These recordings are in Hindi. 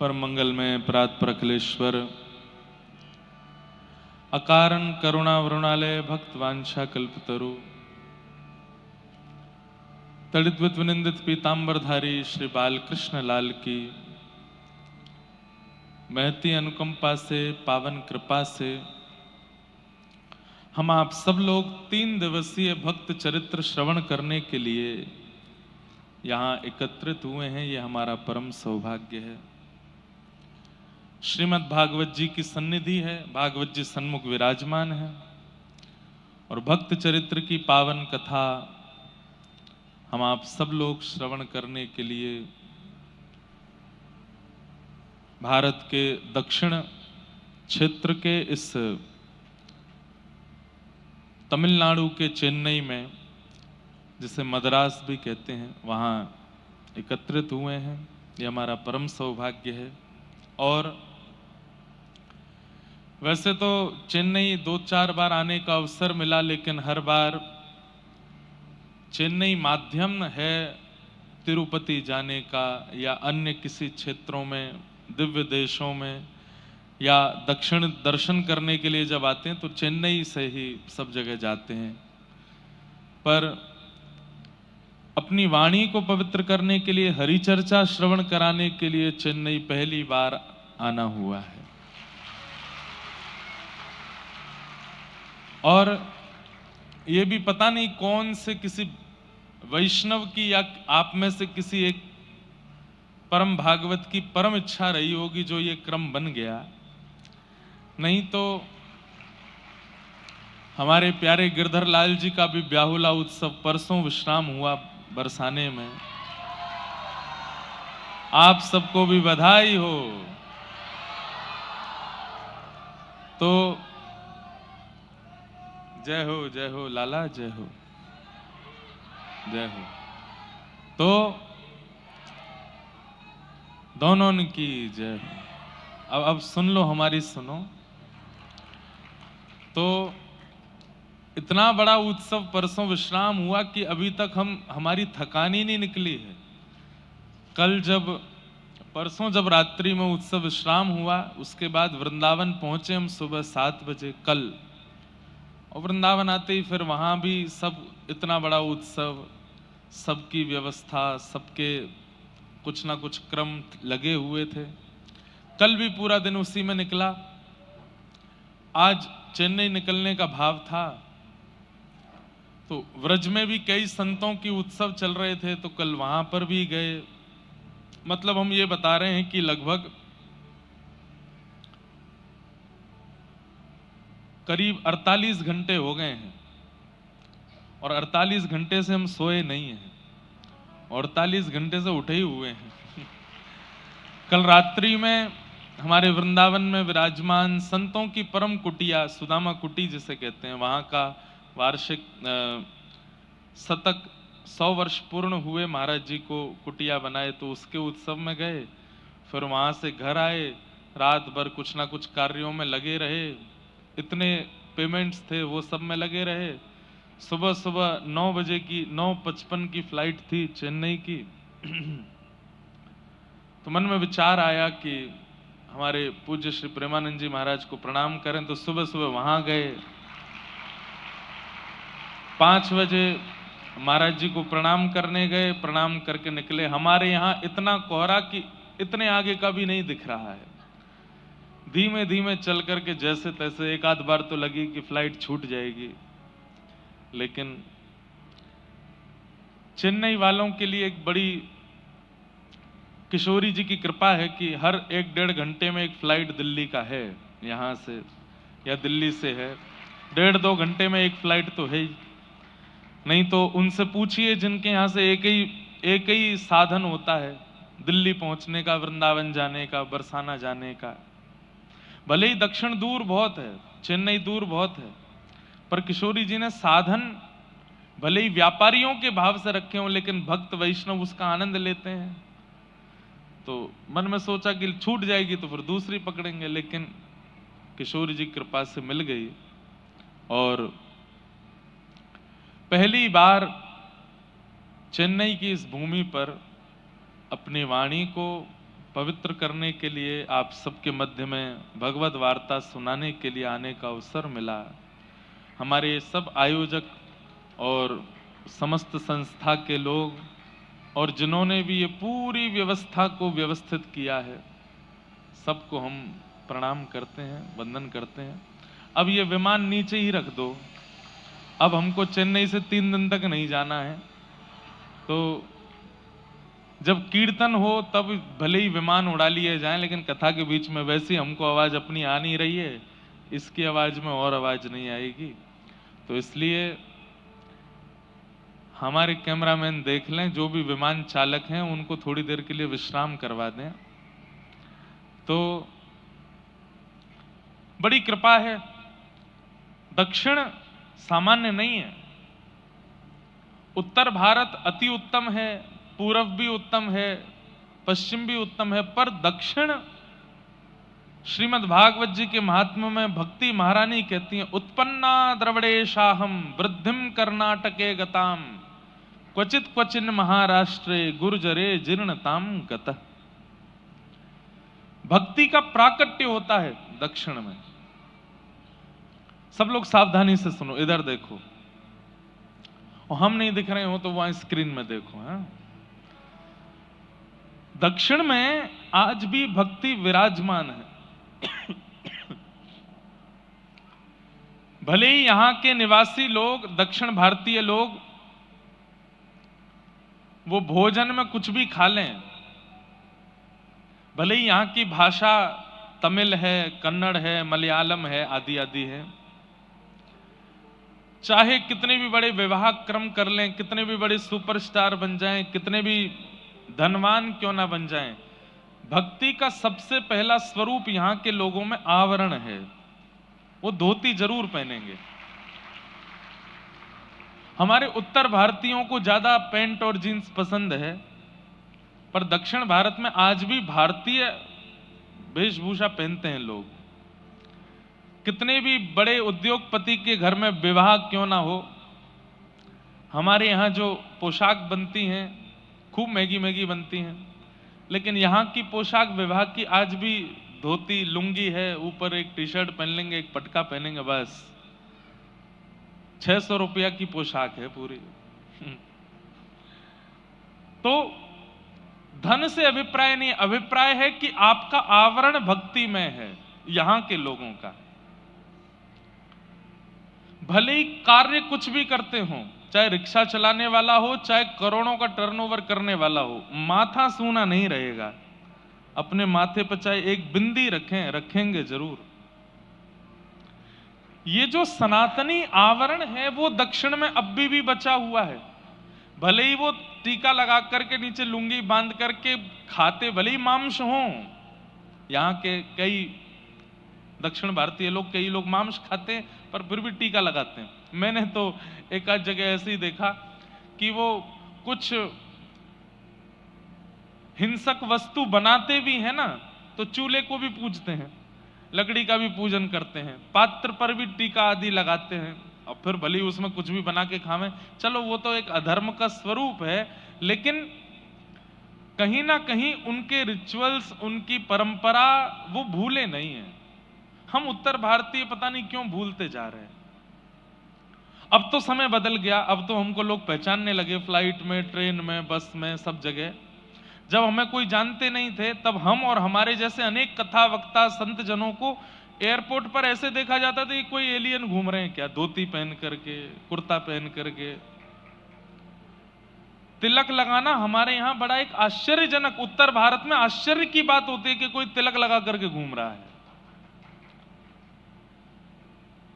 परम मंगलमय प्रात प्रखलेश्वर अकारण करुणा वरुणालय भक्त वांछा कल्पतरु तड़ित विनिंदित पीतांबरधारी श्री बालकृष्ण लाल की महती अनुकंपा से पावन कृपा से हम आप सब लोग 3 दिवसीय भक्त चरित्र श्रवण करने के लिए यहाँ एकत्रित हुए हैं। ये हमारा परम सौभाग्य है। श्रीमद् भागवत जी की सन्निधि है, भागवत जी सन्मुख विराजमान है और भक्त चरित्र की पावन कथा हम आप सब लोग श्रवण करने के लिए भारत के दक्षिण क्षेत्र के इस तमिलनाडु के चेन्नई में, जिसे मद्रास भी कहते हैं, वहाँ एकत्रित हुए हैं। ये हमारा परम सौभाग्य है। और वैसे तो चेन्नई 2-4 बार आने का अवसर मिला, लेकिन हर बार चेन्नई माध्यम है तिरुपति जाने का या अन्य किसी क्षेत्रों में, दिव्य देशों में या दक्षिण दर्शन करने के लिए जब आते हैं तो चेन्नई से ही सब जगह जाते हैं। पर अपनी वाणी को पवित्र करने के लिए, हरि चर्चा श्रवण कराने के लिए चेन्नई पहली बार आना हुआ है। और ये भी पता नहीं कौन से किसी वैष्णव की या आप में से किसी एक परम भागवत की परम इच्छा रही होगी जो ये क्रम बन गया। नहीं तो हमारे प्यारे गिरधर लाल जी का भी ब्याहुला उत्सव परसों विश्राम हुआ बरसाने में। आप सबको भी बधाई हो। तो जय हो लाला, जय हो, जय हो। तो दोनों की जय हो। अब सुन लो, हमारी सुनो। तो इतना बड़ा उत्सव परसों विश्राम हुआ कि अभी तक हमारी थकान ही नहीं निकली है। परसों जब रात्रि में उत्सव विश्राम हुआ, उसके बाद वृंदावन पहुंचे हम सुबह 7 बजे कल। और वृंदावन आते ही फिर वहां भी सब इतना बड़ा उत्सव, सबकी व्यवस्था, सबके कुछ ना कुछ क्रम लगे हुए थे। कल भी पूरा दिन उसी में निकला। आज चेन्नई निकलने का भाव था। तो व्रज में भी कई संतों की उत्सव चल रहे थे, तो कल वहां पर भी गए। मतलब हम ये बता रहे हैं कि लगभग करीब 48 घंटे हो गए हैं और 48 घंटे से हम सोए नहीं हैं, 48 घंटे से उठे ही हुए हैं। कल रात्रि में हमारे वृंदावन में विराजमान संतों की परम कुटिया, सुदामा कुटी जिसे कहते हैं, वहां का वार्षिक शतक 100 वर्ष पूर्ण हुए महाराज जी को कुटिया बनाए, तो उसके उत्सव में गए। फिर वहां से घर आए, रात भर कुछ ना कुछ कार्यों में लगे रहे। इतने पेमेंट्स थे वो सब में लगे रहे। सुबह सुबह 9 बजे की 9:55 की फ्लाइट थी चेन्नई की। तो मन में विचार आया कि हमारे पूज्य श्री प्रेमानंद जी महाराज को प्रणाम करें। तो सुबह सुबह वहां गए। 5 बजे महाराज जी को प्रणाम करने गए, प्रणाम करके निकले। हमारे यहाँ इतना कोहरा कि इतने आगे का भी नहीं दिख रहा है। धीमे धीमे चल करके जैसे तैसे, एक आध बार तो लगी कि फ्लाइट छूट जाएगी, लेकिन चेन्नई वालों के लिए एक बड़ी किशोरी जी की कृपा है कि हर 1-1.5 घंटे में एक फ्लाइट दिल्ली का है, यहाँ से या दिल्ली से है। 1.5-2 घंटे में एक फ्लाइट तो है ही। नहीं तो उनसे पूछिए जिनके यहाँ से एक ही साधन होता है दिल्ली पहुंचने का, वृंदावन जाने का, बरसाना जाने का। भले ही दक्षिण दूर बहुत है, चेन्नई दूर बहुत है, पर किशोरी जी ने साधन भले ही व्यापारियों के भाव से रखे हों, लेकिन भक्त वैष्णव उसका आनंद लेते हैं। तो मन में सोचा कि छूट जाएगी तो फिर दूसरी पकड़ेंगे, लेकिन किशोरी जी कृपा से मिल गई। और पहली बार चेन्नई की इस भूमि पर अपनी वाणी को पवित्र करने के लिए, आप सबके मध्य में भगवत वार्ता सुनाने के लिए आने का अवसर मिला। हमारे सब आयोजक और समस्त संस्था के लोग और जिन्होंने भी ये पूरी व्यवस्था को व्यवस्थित किया है, सबको हम प्रणाम करते हैं, वंदन करते हैं। अब ये विमान नीचे ही रख दो, अब हमको चेन्नई से 3 दिन तक नहीं जाना है, तो जब कीर्तन हो तब भले ही विमान उड़ा लिए जाएं, लेकिन कथा के बीच में वैसे हमको आवाज अपनी आ नहीं रही है, इसकी आवाज में और आवाज नहीं आएगी, तो इसलिए हमारे कैमरामैन देख लें, जो भी विमान चालक हैं उनको थोड़ी देर के लिए विश्राम करवा दें। तो बड़ी कृपा है, दक्षिण सामान्य नहीं है। उत्तर भारत अति उत्तम है, पूर्व भी उत्तम है, पश्चिम भी उत्तम है, पर दक्षिण, श्रीमद् भागवत जी के महात्म्य में भक्ति महारानी कहती हैं, उत्पन्ना द्रविड़ेशाहम वृद्धिम कर्नाटके गताम क्वचित क्वचिन महाराष्ट्रे गुर्जरे जीर्णताम गतः। भक्ति का प्राकट्य होता है दक्षिण में। सब लोग सावधानी से सुनो, इधर देखो, और हम नहीं दिख रहे हो तो वहां स्क्रीन में देखो। हाँ, दक्षिण में आज भी भक्ति विराजमान है। भले ही यहां के निवासी लोग, दक्षिण भारतीय लोग, वो भोजन में कुछ भी खा लें, भले ही यहां की भाषा तमिल है, कन्नड़ है, मलयालम है, आदि आदि है, चाहे कितने भी बड़े विवाह क्रम कर लें, कितने भी बड़े सुपरस्टार बन जाएं, कितने भी धनवान क्यों ना बन जाएं, भक्ति का सबसे पहला स्वरूप यहां के लोगों में आवरण है। वो धोती जरूर पहनेंगे। हमारे उत्तर भारतीयों को ज्यादा पैंट और जीन्स पसंद है, पर दक्षिण भारत में आज भी भारतीय वेशभूषा पहनते हैं लोग। कितने भी बड़े उद्योगपति के घर में विवाह क्यों ना हो, हमारे यहाँ जो पोशाक बनती हैं खूब महंगी महंगी बनती हैं, लेकिन यहाँ की पोशाक विवाह की आज भी धोती लुंगी है, ऊपर एक टी शर्ट पहन लेंगे, एक पटका पहनेंगे, बस 600 रुपया की पोशाक है पूरी। तो धन से अभिप्राय नहीं, अभिप्राय है कि आपका आवरण भक्ति में है यहां के लोगों का। भले ही कार्य कुछ भी करते हो, चाहे रिक्शा चलाने वाला हो, चाहे करोड़ों का टर्नओवर करने वाला हो, माथा सूना नहीं रहेगा। अपने माथे पर चाहे एक बिंदी रखेंगे जरूर। ये जो सनातनी आवरण है वो दक्षिण में अब भी बचा हुआ है। भले ही वो टीका लगा करके नीचे लुंगी बांध करके खाते, भले ही मांस हो, यहाँ के कई दक्षिण भारतीय लोग, कई लोग मांस खाते हैं पर फिर भी टीका लगाते हैं। मैंने तो एक आध जगह ऐसे ही देखा कि वो कुछ हिंसक वस्तु बनाते भी हैं ना, तो चूल्हे को भी पूजते हैं, लकड़ी का भी पूजन करते हैं, पात्र पर भी टीका आदि लगाते हैं, और फिर भले ही उसमें कुछ भी बना के खावें। चलो वो तो एक अधर्म का स्वरूप है, लेकिन कहीं ना कहीं उनके रिचुअल्स, उनकी परंपरा वो भूले नहीं है। हम उत्तर भारतीय पता नहीं क्यों भूलते जा रहे हैं। अब तो समय बदल गया, अब तो हमको लोग पहचानने लगे, फ्लाइट में, ट्रेन में, बस में, सब जगह। जब हमें कोई जानते नहीं थे, तब हम और हमारे जैसे अनेक कथा वक्ता संत जनों को एयरपोर्ट पर ऐसे देखा जाता था कि कोई एलियन घूम रहे हैं क्या, धोती पहन करके, कुर्ता पहन करके। तिलक लगाना हमारे यहाँ बड़ा एक आश्चर्यजनक, उत्तर भारत में आश्चर्य की बात होती है कि कोई तिलक लगा करके घूम रहा है,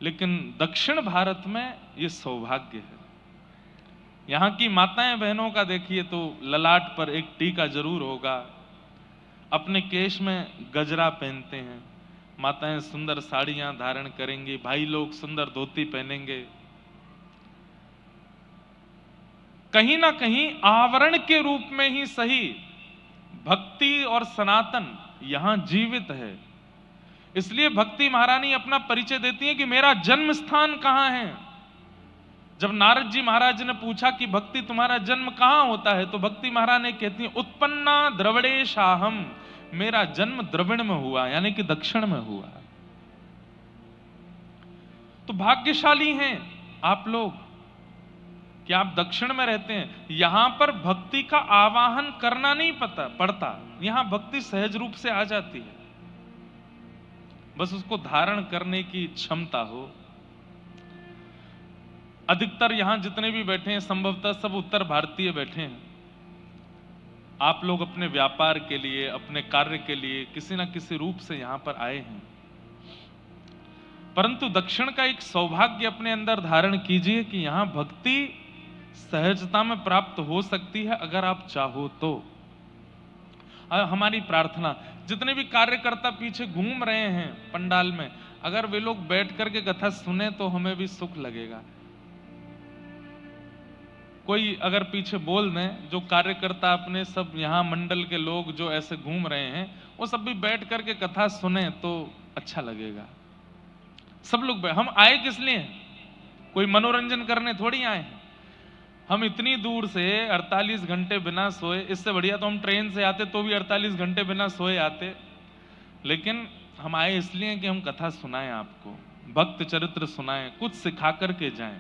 लेकिन दक्षिण भारत में ये सौभाग्य है। यहाँ की माताएं बहनों का देखिए तो ललाट पर एक टीका जरूर होगा, अपने केश में गजरा पहनते हैं, माताएं सुंदर साड़ियां धारण करेंगी, भाई लोग सुंदर धोती पहनेंगे। कहीं ना कहीं आवरण के रूप में ही सही, भक्ति और सनातन यहां जीवित है। इसलिए भक्ति महारानी अपना परिचय देती है कि मेरा जन्म स्थान कहां है। जब नारद जी महाराज ने पूछा कि भक्ति तुम्हारा जन्म कहां होता है, तो भक्ति महारानी कहती है, उत्पन्ना द्रविड़ेशाहम, मेरा जन्म द्रविड़ में हुआ, यानी कि दक्षिण में हुआ। तो भाग्यशाली हैं आप लोग कि आप दक्षिण में रहते हैं। यहां पर भक्ति का आवाहन करना नहीं पड़ता, यहां भक्ति सहज रूप से आ जाती है, बस उसको धारण करने की क्षमता हो। अधिकतर यहां जितने भी बैठे हैं संभवतः सब उत्तर भारतीय बैठे हैं। आप लोग अपने व्यापार के लिए, अपने कार्य के लिए किसी न किसी रूप से यहां पर आए हैं, परंतु दक्षिण का एक सौभाग्य अपने अंदर धारण कीजिए कि यहां भक्ति सहजता में प्राप्त हो सकती है अगर आप चाहो तो। हमारी प्रार्थना, जितने भी कार्यकर्ता पीछे घूम रहे हैं पंडाल में, अगर वे लोग बैठ करके कथा सुने तो हमें भी सुख लगेगा। कोई अगर पीछे बोल दें, जो कार्यकर्ता अपने सब यहां मंडल के लोग जो ऐसे घूम रहे हैं, वो सब भी बैठ करके कथा सुने तो अच्छा लगेगा। सब लोग हम आए किस लिए? कोई मनोरंजन करने थोड़ी आए हैं। हम इतनी दूर से 48 घंटे बिना सोए, इससे बढ़िया तो हम ट्रेन से आते तो भी 48 घंटे बिना सोए आते, लेकिन हम आए इसलिए कि हम कथा सुनाएं, आपको भक्त चरित्र सुनाएं, कुछ सिखा करके जाएं।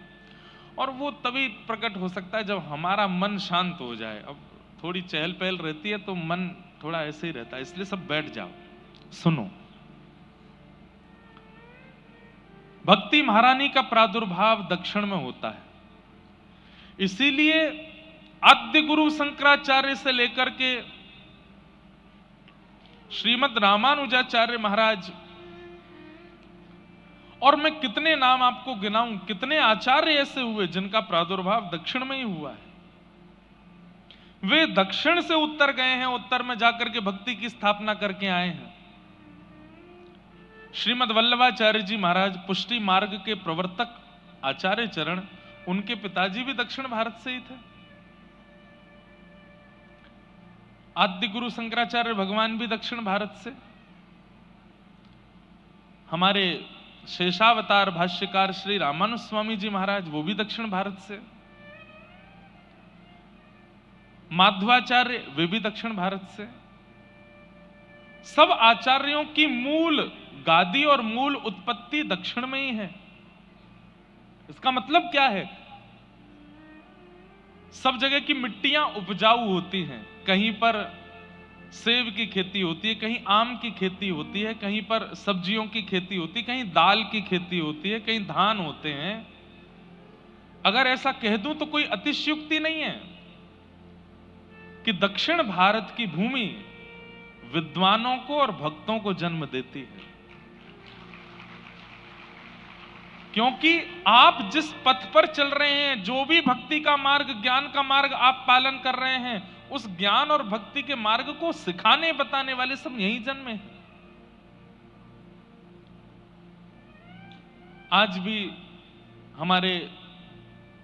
और वो तभी प्रकट हो सकता है जब हमारा मन शांत हो जाए। अब थोड़ी चहल पहल रहती है तो मन थोड़ा ऐसे ही रहता है, इसलिए सब बैठ जाओ, सुनो। भक्ति महारानी का प्रादुर्भाव दक्षिण में होता है, इसीलिए आद्य गुरु शंकराचार्य से लेकर के श्रीमद रामानुजाचार्य महाराज, और मैं कितने नाम आपको गिनाऊं, कितने आचार्य ऐसे हुए जिनका प्रादुर्भाव दक्षिण में ही हुआ है। वे दक्षिण से उत्तर गए हैं, उत्तर में जाकर के भक्ति की स्थापना करके आए हैं। श्रीमद वल्लभाचार्य जी महाराज पुष्टि मार्ग के प्रवर्तक आचार्य चरण, उनके पिताजी भी दक्षिण भारत से ही थे। आद्य गुरु शंकराचार्य भगवान भी दक्षिण भारत से। हमारे शेषावतार भाष्यकार श्री रामानुज स्वामी जी महाराज, वो भी दक्षिण भारत से। माध्वाचार्य, वे भी दक्षिण भारत से। सब आचार्यों की मूल गादी और मूल उत्पत्ति दक्षिण में ही है। इसका मतलब क्या है? सब जगह की मिट्टियां उपजाऊ होती हैं। कहीं पर सेब की खेती होती है, कहीं आम की खेती होती है, कहीं पर सब्जियों की खेती होती है, कहीं दाल की खेती होती है, कहीं धान होते हैं। अगर ऐसा कह दूं तो कोई अतिशयोक्ति नहीं है कि दक्षिण भारत की भूमि विद्वानों को और भक्तों को जन्म देती है। क्योंकि आप जिस पथ पर चल रहे हैं, जो भी भक्ति का मार्ग, ज्ञान का मार्ग आप पालन कर रहे हैं, उस ज्ञान और भक्ति के मार्ग को सिखाने बताने वाले सब यहीं जन्मे हैं। आज भी हमारे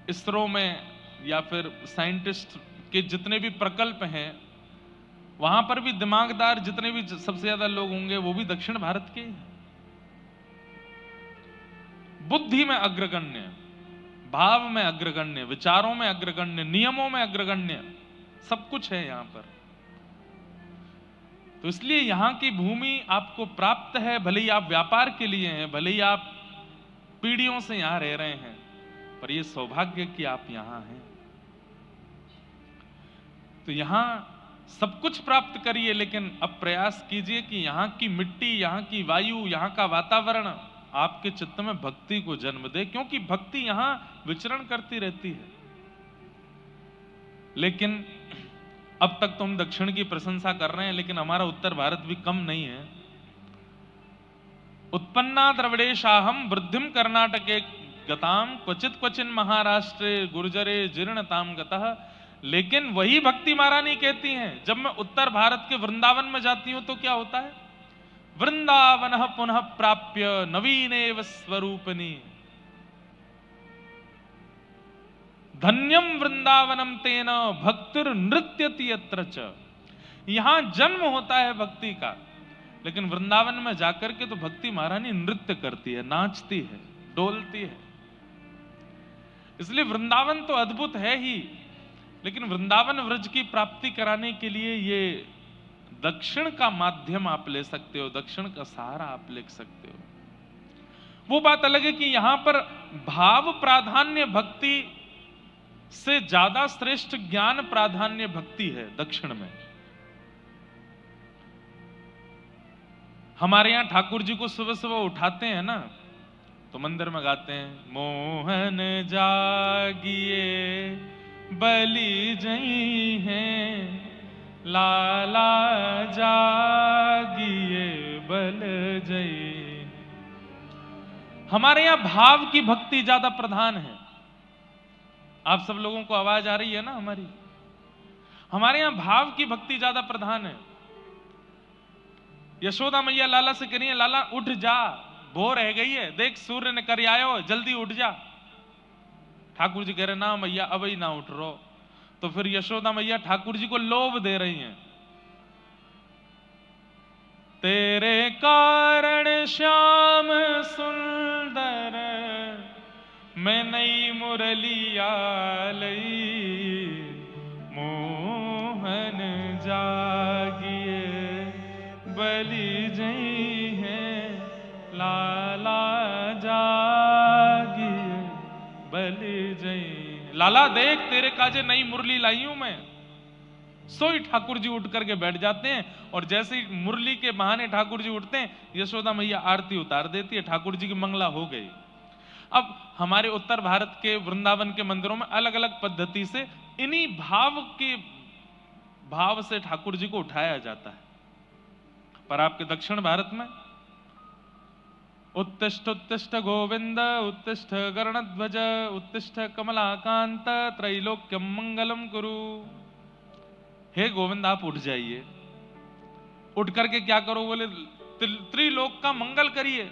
इसरो में या फिर साइंटिस्ट के जितने भी प्रकल्प हैं, वहां पर भी दिमागदार जितने भी सबसे ज्यादा लोग होंगे वो भी दक्षिण भारत के हैं। बुद्धि में अग्रगण्य, भाव में अग्रगण्य, विचारों में अग्रगण्य, नियमों में अग्रगण्य, सब कुछ है यहां पर। तो इसलिए यहां की भूमि आपको प्राप्त है, भले ही आप व्यापार के लिए हैं, भले ही आप पीढ़ियों से यहां रह रहे हैं, पर यह सौभाग्य कि आप यहां हैं। तो यहां सब कुछ प्राप्त करिए, लेकिन अब प्रयास कीजिए कि यहां की मिट्टी, यहां की वायु, यहां का वातावरण आपके चित्त में भक्ति को जन्म दे, क्योंकि भक्ति यहां विचरण करती रहती है। लेकिन अब तक तो हम दक्षिण की प्रशंसा कर रहे हैं, लेकिन हमारा उत्तर भारत भी कम नहीं है। उत्पन्ना द्रविड़ेशाहम वृद्धिम कर्नाटके गताम क्वचित क्वचिन महाराष्ट्रे गुर्जरे जीर्णताम गतः। लेकिन वही भक्ति महारानी कहती हैं, जब मैं उत्तर भारत के वृंदावन में जाती हूं तो क्या होता है? वृंदावन पुनः प्राप्य नवीनेव स्वरूपिणी, धन्यम वृंदावनम तेन भक्तिर नृत्यति यत्र च। यहां जन्म होता है भक्ति का, लेकिन वृंदावन में जाकर के तो भक्ति महारानी नृत्य करती है, नाचती है, डोलती है। इसलिए वृंदावन तो अद्भुत है ही, लेकिन वृंदावन व्रज की प्राप्ति कराने के लिए ये दक्षिण का माध्यम आप ले सकते हो, दक्षिण का सहारा आप ले सकते हो। वो बात अलग है कि यहां पर भाव प्राधान्य भक्ति से ज्यादा श्रेष्ठ ज्ञान प्राधान्य भक्ति है दक्षिण में। हमारे यहां ठाकुर जी को सुबह सुबह उठाते हैं ना, तो मंदिर में गाते हैं, मोहन जागिए बलि जई हैं, लाला जागिए बल जई। हमारे यहां भाव की भक्ति ज्यादा प्रधान है। आप सब लोगों को आवाज आ रही है ना हमारी? हमारे यहां भाव की भक्ति ज्यादा प्रधान है। यशोदा मैया लाला से कह रही है, लाला उठ जा, भोर रह गई है, देख सूर्य ने कर आयो, जल्दी उठ जा। ठाकुर जी कह रहे ना मैया अब ही ना उठ रो। तो फिर यशोदा मैया ठाकुर जी को लोभ दे रही हैं, तेरे कारण श्याम सुंदर मैं नई मुरलिया लई, मोहन जागिए बलि जई हैं, लाला जागिए बलि जई। लाला देख तेरे काजे नई मुरली लाई हूं मैं। सोई ठाकुर जी उठ करके बैठ जाते हैं, और जैसे ही मुरली के बहाने ठाकुर जी उठते हैं, यशोदा मैया आरती उतार देती है, ठाकुर जी की मंगला हो गई। अब हमारे उत्तर भारत के वृंदावन के मंदिरों में अलग अलग पद्धति से इन्हीं भाव से ठाकुर जी को उठाया जाता है। पर आपके दक्षिण भारत में उत्तिष्ठ उत्तिष्ठ गोविंद उत्तिष्ठ गरुणध्वज उत्तिष्ठ कमलाकांत त्रैलोक्यम मंगलम कुरु। हे गोविंद आप उठ जाइए, उठ करके क्या करो? बोले त्रिलोक का मंगल करिए।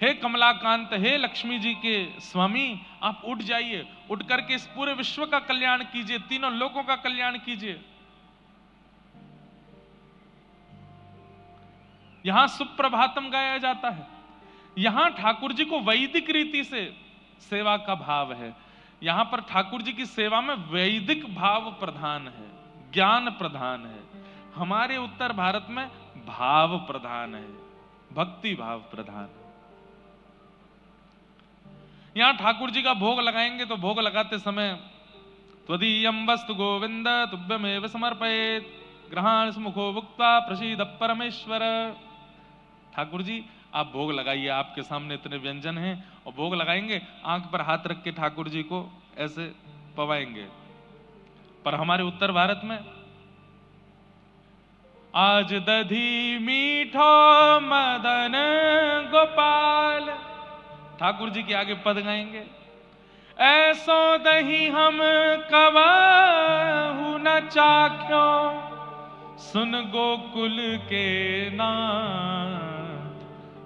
हे कमलाकांत, हे लक्ष्मी जी के स्वामी, आप उठ जाइए, उठ करके इस पूरे विश्व का कल्याण कीजिए, तीनों लोकों का कल्याण कीजिए। यहां सुप्रभातम गाया जाता है। यहां ठाकुर जी को वैदिक रीति से सेवा का भाव है। यहां पर ठाकुर जी की सेवा में वैदिक भाव प्रधान है, ज्ञान प्रधान है। हमारे उत्तर भारत में भाव प्रधान है, भक्ति भाव प्रधान है। यहां ठाकुर जी का भोग लगाएंगे तो भोग लगाते समय त्वदीयं वस्तु गोविंद तुभ्यमेव समर्पयेत् ग्रहाण मुखो भुक्त्वा प्रसीद परमेश्वर। ठाकुर जी आप भोग लगाइए, आपके सामने इतने व्यंजन हैं, और भोग लगाएंगे, आंख पर हाथ रख के ठाकुर जी को ऐसे पवाएंगे। पर हमारे उत्तर भारत में आज दधी मीठो मदन गोपाल, ठाकुर जी के आगे पद गाएंगे, ऐसो दही हम कबहु न चाख्यो सुन गोकुल के नाथ,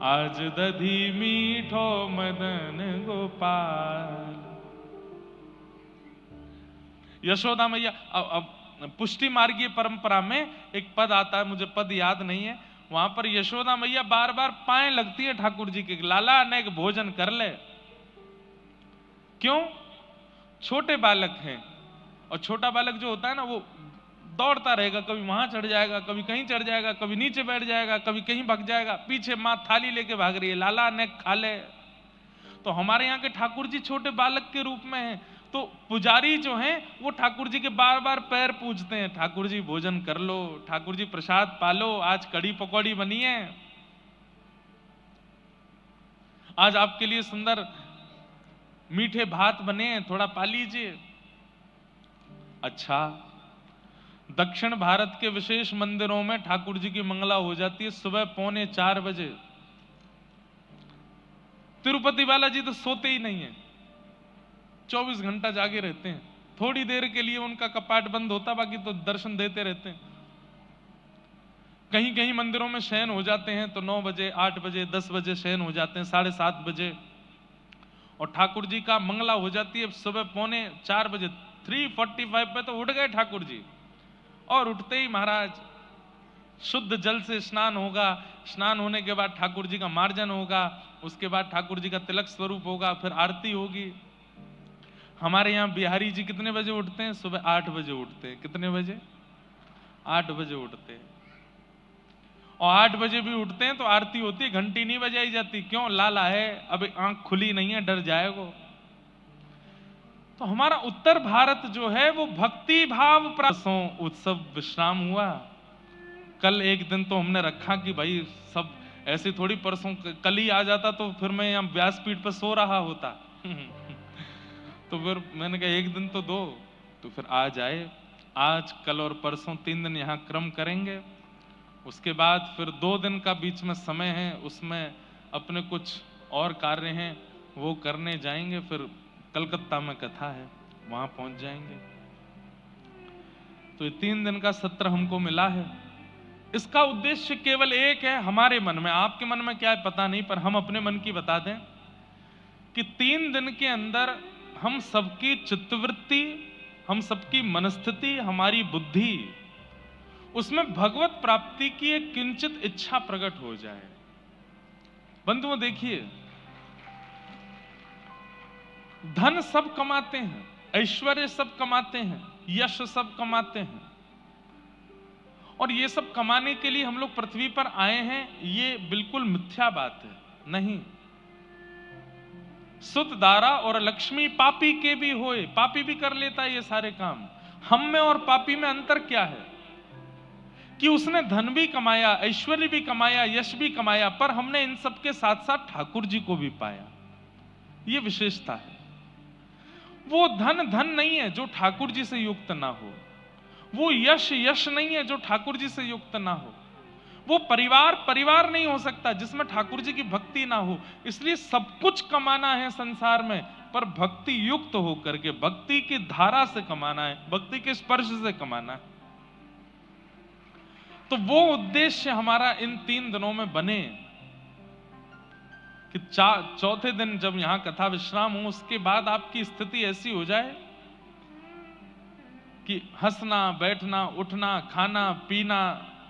आज दधी मीठो मदन गोपाल। यशोदा मैया, अब पुष्टि मार्गीय परंपरा में एक पद आता है, मुझे पद याद नहीं है, वहां पर यशोदा मैया बार बार पाए लगती है ठाकुर जी के, लाला अनेक भोजन कर ले। क्यों? छोटे बालक हैं, और छोटा बालक जो होता है ना, वो दौड़ता रहेगा, कभी वहां चढ़ जाएगा, कभी कहीं चढ़ जाएगा, कभी नीचे बैठ जाएगा, कभी कहीं भाग जाएगा, पीछे मां थाली लेके भाग रही है, लाला अनेक खा ले। तो हमारे यहाँ के ठाकुर जी छोटे बालक के रूप में हैं, तो पुजारी जो हैं वो ठाकुर जी के बार बार पैर पूजते हैं, ठाकुर जी भोजन कर लो, ठाकुर जी प्रसाद पालो, आज कड़ी पकौड़ी बनी है, आज आपके लिए सुंदर मीठे भात बने हैं, थोड़ा पा लीजिए। अच्छा, दक्षिण भारत के विशेष मंदिरों में ठाकुर जी की मंगला हो जाती है सुबह 3:45 बजे। तिरुपति बालाजी तो सोते ही नहीं है, 24 घंटा जागे रहते हैं। थोड़ी देर के लिए उनका कपाट बंद होता, बाकी तो दर्शन देते रहते हैं। कहीं कहीं मंदिरों में शयन हो जाते हैं तो 9 बजे, 8 बजे, 10 बजे शयन हो जाते हैं, 7:30 बजे। और ठाकुर जी का मंगला हो जाती है सुबह 3:45 बजे। 3:45 पे तो उठ गए ठाकुर जी, और उठते ही महाराज शुद्ध जल से स्नान होगा, स्नान होने के बाद ठाकुर जी का मार्जन होगा, उसके बाद ठाकुर जी का तिलक स्वरूप होगा, फिर आरती होगी। हमारे यहाँ बिहारी जी कितने बजे उठते हैं? सुबह 8 बजे उठते हैं। कितने बजे? 8 बजे उठते हैं, और 8 बजे भी उठते हैं तो आरती होती है, घंटी नहीं बजाई जाती। क्यों? लाला है, अभी आंख खुली नहीं है, डर जाएगा। तो हमारा उत्तर भारत जो है वो भक्ति भाव परसों उत्सव विश्राम हुआ। कल एक दिन तो हमने रखा कि भाई सब ऐसे थोड़ी, परसों कल ही आ जाता तो फिर मैं यहाँ व्यासपीठ पर सो रहा होता। तो फिर मैंने कहा एक दिन तो दो, तो फिर आज आए। आज कल और परसों 3 दिन यहाँ क्रम करेंगे। उसके बाद फिर 2 दिन का बीच में समय है, उसमें अपने कुछ और कार्य हैं वो करने जाएंगे। फिर कलकत्ता में कथा है, वहां पहुंच जाएंगे। तो ये 3 दिन का सत्र हमको मिला है। इसका उद्देश्य केवल एक है हमारे मन में, आपके मन में क्या है पता नहीं, पर हम अपने मन की बता दें कि 3 दिन के अंदर हम सबकी चित्तवृत्ति, हम सबकी मनस्थिति, हमारी बुद्धि, उसमें भगवत प्राप्ति की एक किंचित इच्छा प्रकट हो जाए। बंधुओं देखिए, धन सब कमाते हैं, ऐश्वर्य सब कमाते हैं, यश सब कमाते हैं, और ये सब कमाने के लिए हम लोग पृथ्वी पर आए हैं, ये बिल्कुल मिथ्या बात है। नहीं, सुत दारा और लक्ष्मी पापी के भी होए, पापी भी कर लेता है ये सारे काम। हम में और पापी में अंतर क्या है कि उसने धन भी कमाया, ऐश्वर्य भी कमाया, यश भी कमाया, पर हमने इन सब के साथ साथ ठाकुर जी को भी पाया। ये विशेषता है। वो धन धन नहीं है जो ठाकुर जी से युक्त ना हो, वो यश यश नहीं है जो ठाकुर जी से युक्त ना हो, वो परिवार परिवार नहीं हो सकता जिसमें ठाकुर जी की भक्ति ना हो। इसलिए सब कुछ कमाना है संसार में, पर भक्ति युक्त होकर के, भक्ति की धारा से कमाना है, भक्ति के स्पर्श से कमाना है। तो वो उद्देश्य हमारा इन 3 दिनों में बने कि चौथे दिन जब यहां कथा विश्राम हो, उसके बाद आपकी स्थिति ऐसी हो जाए कि हंसना, बैठना, उठना, खाना, पीना,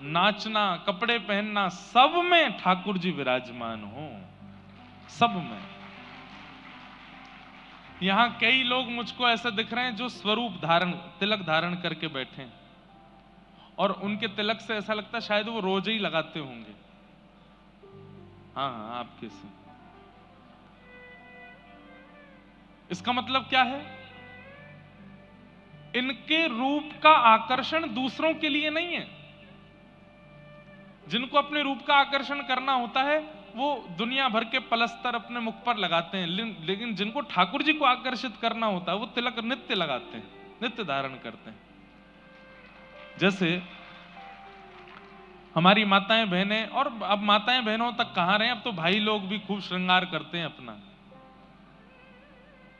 नाचना, कपड़े पहनना, सब में ठाकुर जी विराजमान हो, सब में। यहां कई लोग मुझको ऐसे दिख रहे हैं जो स्वरूप धारण, तिलक धारण करके बैठे हैं, और उनके तिलक से ऐसा लगता है शायद वो रोज ही लगाते होंगे। हाँ हाँ, आपके से। इसका मतलब क्या है? इनके रूप का आकर्षण दूसरों के लिए नहीं है। जिनको अपने रूप का आकर्षण करना होता है वो दुनिया भर के पलस्तर अपने मुख पर लगाते हैं, लेकिन जिनको ठाकुर जी को आकर्षित करना होता है वो तिलक नित्य लगाते हैं, नित्य धारण करते हैं। जैसे हमारी माताएं बहनें, और अब माताएं बहनों तक कहां रहे, अब तो भाई लोग भी खूब श्रृंगार करते हैं अपना।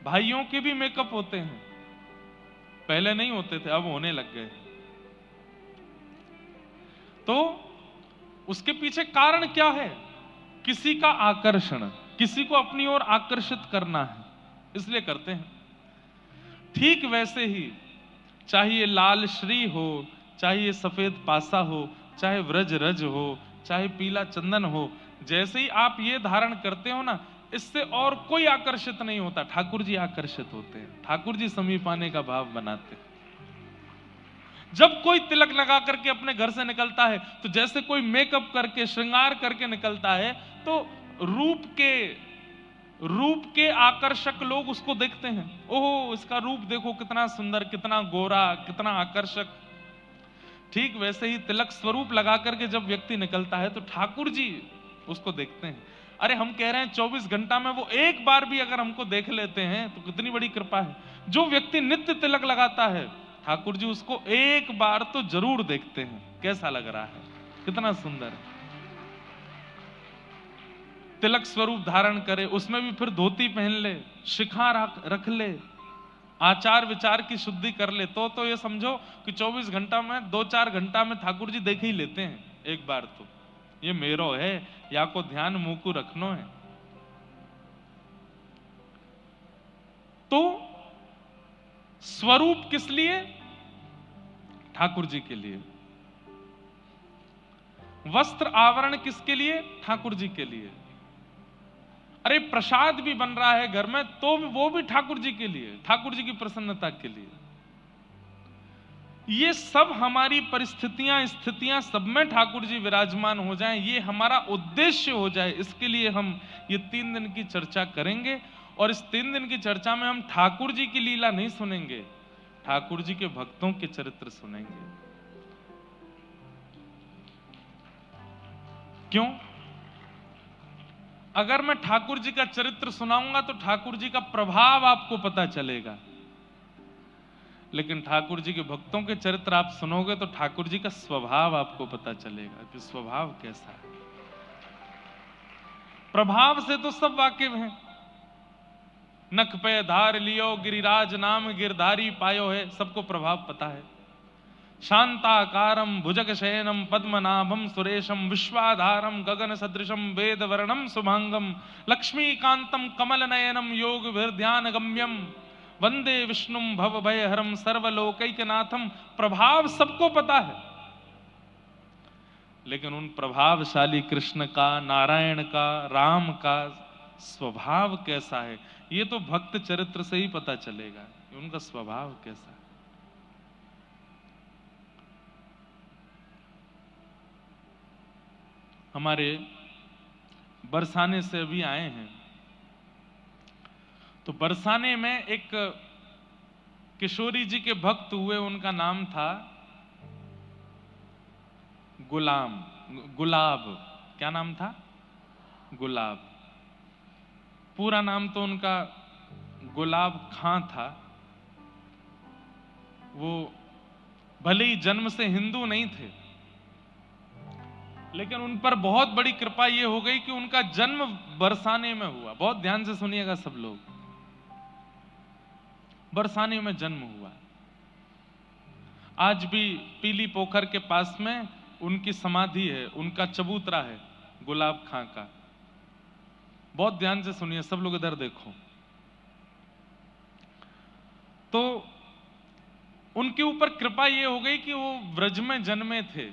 भाइयों के भी मेकअप होते हैं, पहले नहीं होते थे, अब होने लग गए। तो उसके पीछे कारण क्या है? किसी का आकर्षण, किसी को अपनी ओर आकर्षित करना है, इसलिए करते हैं। ठीक वैसे ही चाहे ये लाल श्री हो, चाहे ये सफेद पासा हो, चाहे व्रज रज हो, चाहे पीला चंदन हो, जैसे ही आप ये धारण करते हो ना, इससे और कोई आकर्षित नहीं होता, ठाकुर जी आकर्षित होते हैं, ठाकुर जी समीप आने का भाव बनाते हैं। जब कोई तिलक लगा करके अपने घर से निकलता है, तो जैसे कोई मेकअप करके श्रृंगार करके निकलता है, तो रूप के आकर्षक लोग उसको देखते हैं, ओहो इसका रूप देखो कितना सुंदर, कितना गोरा, कितना आकर्षक। ठीक वैसे ही तिलक स्वरूप लगा करके जब व्यक्ति निकलता है तो ठाकुर जी उसको देखते हैं। अरे हम कह रहे हैं 24 घंटा में वो एक बार भी अगर हमको देख लेते हैं तो कितनी बड़ी कृपा है। जो व्यक्ति नित्य तिलक लगाता है, ठाकुर जी उसको एक बार तो जरूर देखते हैं, कैसा लग रहा है, कितना सुंदर है। तिलक स्वरूप धारण करे, उसमें भी फिर धोती पहन ले, शिखा रख ले, आचार विचार की शुद्धि कर ले, तो ये समझो कि 24 घंटा में 2-4 घंटा में ठाकुर जी देख ही लेते हैं एक बार। तो ये मेरो है या को ध्यान मुंह को रखनो है। तो स्वरूप किस लिए? ठाकुर जी के लिए। वस्त्र आवरण किसके लिए? ठाकुर जी के लिए। अरे प्रसाद भी बन रहा है घर में तो वो भी ठाकुर जी के लिए, ठाकुर जी की प्रसन्नता के लिए। ये सब हमारी परिस्थितियां स्थितियां सब में ठाकुर जी विराजमान हो जाएं, ये हमारा उद्देश्य हो जाए। इसके लिए हम ये 3 दिन की चर्चा करेंगे। और इस 3 दिन की चर्चा में हम ठाकुर जी की लीला नहीं सुनेंगे, ठाकुर जी के भक्तों के चरित्र सुनेंगे। क्यों? अगर मैं ठाकुर जी का चरित्र सुनाऊंगा तो ठाकुर जी का प्रभाव आपको पता चलेगा, लेकिन ठाकुर जी के भक्तों के चरित्र आप सुनोगे तो ठाकुर जी का स्वभाव आपको पता चलेगा कि स्वभाव कैसा है। प्रभाव से तो सब वाकिफ हैं। नख पे धार लियो गिरिराज नाम गिरधारी पायो है, सबको प्रभाव पता है। शांताकारम भुजग शयनम पद्मनाभम सुरेशम विश्वाधारम गगन सदृशम वेद वर्णम शुभांगम लक्ष्मीकांतम कमल नयनम योग ध्यान गम्यम वंदे विष्णुम भव भयहरम सर्वलोकैकनाथम। प्रभाव सबको पता है, लेकिन उन प्रभावशाली कृष्ण का, नारायण का, राम का स्वभाव कैसा है, ये तो भक्त चरित्र से ही पता चलेगा कि उनका स्वभाव कैसा है। हमारे बरसाने से अभी आए हैं, तो बरसाने में एक किशोरी जी के भक्त हुए, उनका नाम था गुलाब। क्या नाम था? गुलाब। पूरा नाम तो उनका गुलाब खां था। वो भले ही जन्म से हिंदू नहीं थे, लेकिन उन पर बहुत बड़ी कृपा ये हो गई कि उनका जन्म बरसाने में हुआ। बहुत ध्यान से सुनिएगा सब लोग, बरसाने में जन्म हुआ। आज भी पीली पोखर के पास में उनकी समाधि है, उनका चबूतरा है गुलाब खां का। बहुत ध्यान से सुनिए सब लोग, इधर देखो। तो उनके ऊपर कृपा ये हो गई कि वो ब्रज में जन्मे थे।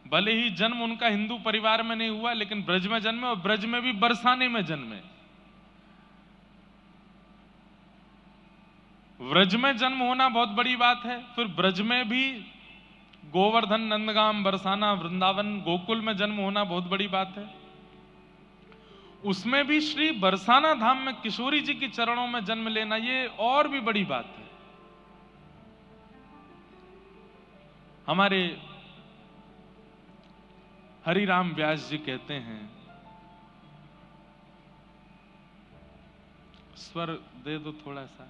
भले ही जन्म उनका हिंदू परिवार में नहीं हुआ, लेकिन ब्रज में जन्मे, और ब्रज में भी बरसाने में जन्मे। ब्रज में जन्म होना बहुत बड़ी बात है। फिर ब्रज में भी गोवर्धन, नंदगाम, बरसाना, वृंदावन, गोकुल में जन्म होना बहुत बड़ी बात है। उसमें भी श्री बरसाना धाम में किशोरी जी के चरणों में जन्म लेना, ये और भी बड़ी बात है। हमारे हरिराम व्यास जी कहते हैं, स्वर दे दो थोड़ा सा।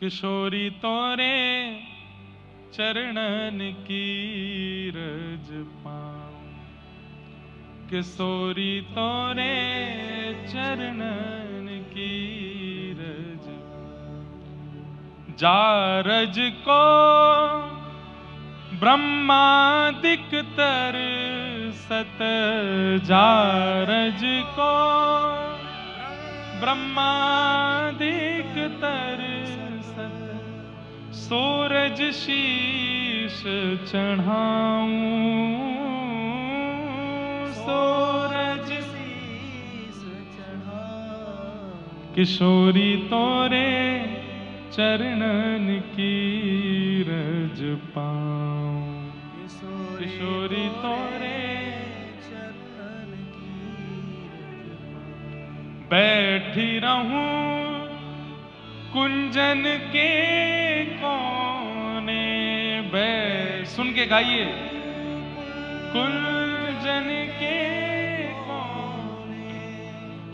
किशोरी तोरे चरणन की रज पाऊं, किशोरी तोरे चरणन की रज, जारज को ब्रह्मादिक तर सत, जारज को ब्रह्मादिक तर सत, सूरज शीश चढ़ाऊं, सूरज शीश चढ़ाऊं, किशोरी तोरे चरणन की रज पाऊं, किशोरी तोरे चरणन की रज पाऊं, बैठी रहूं कुंजन के कोने, सुन के गाइए, कुंजन के कोने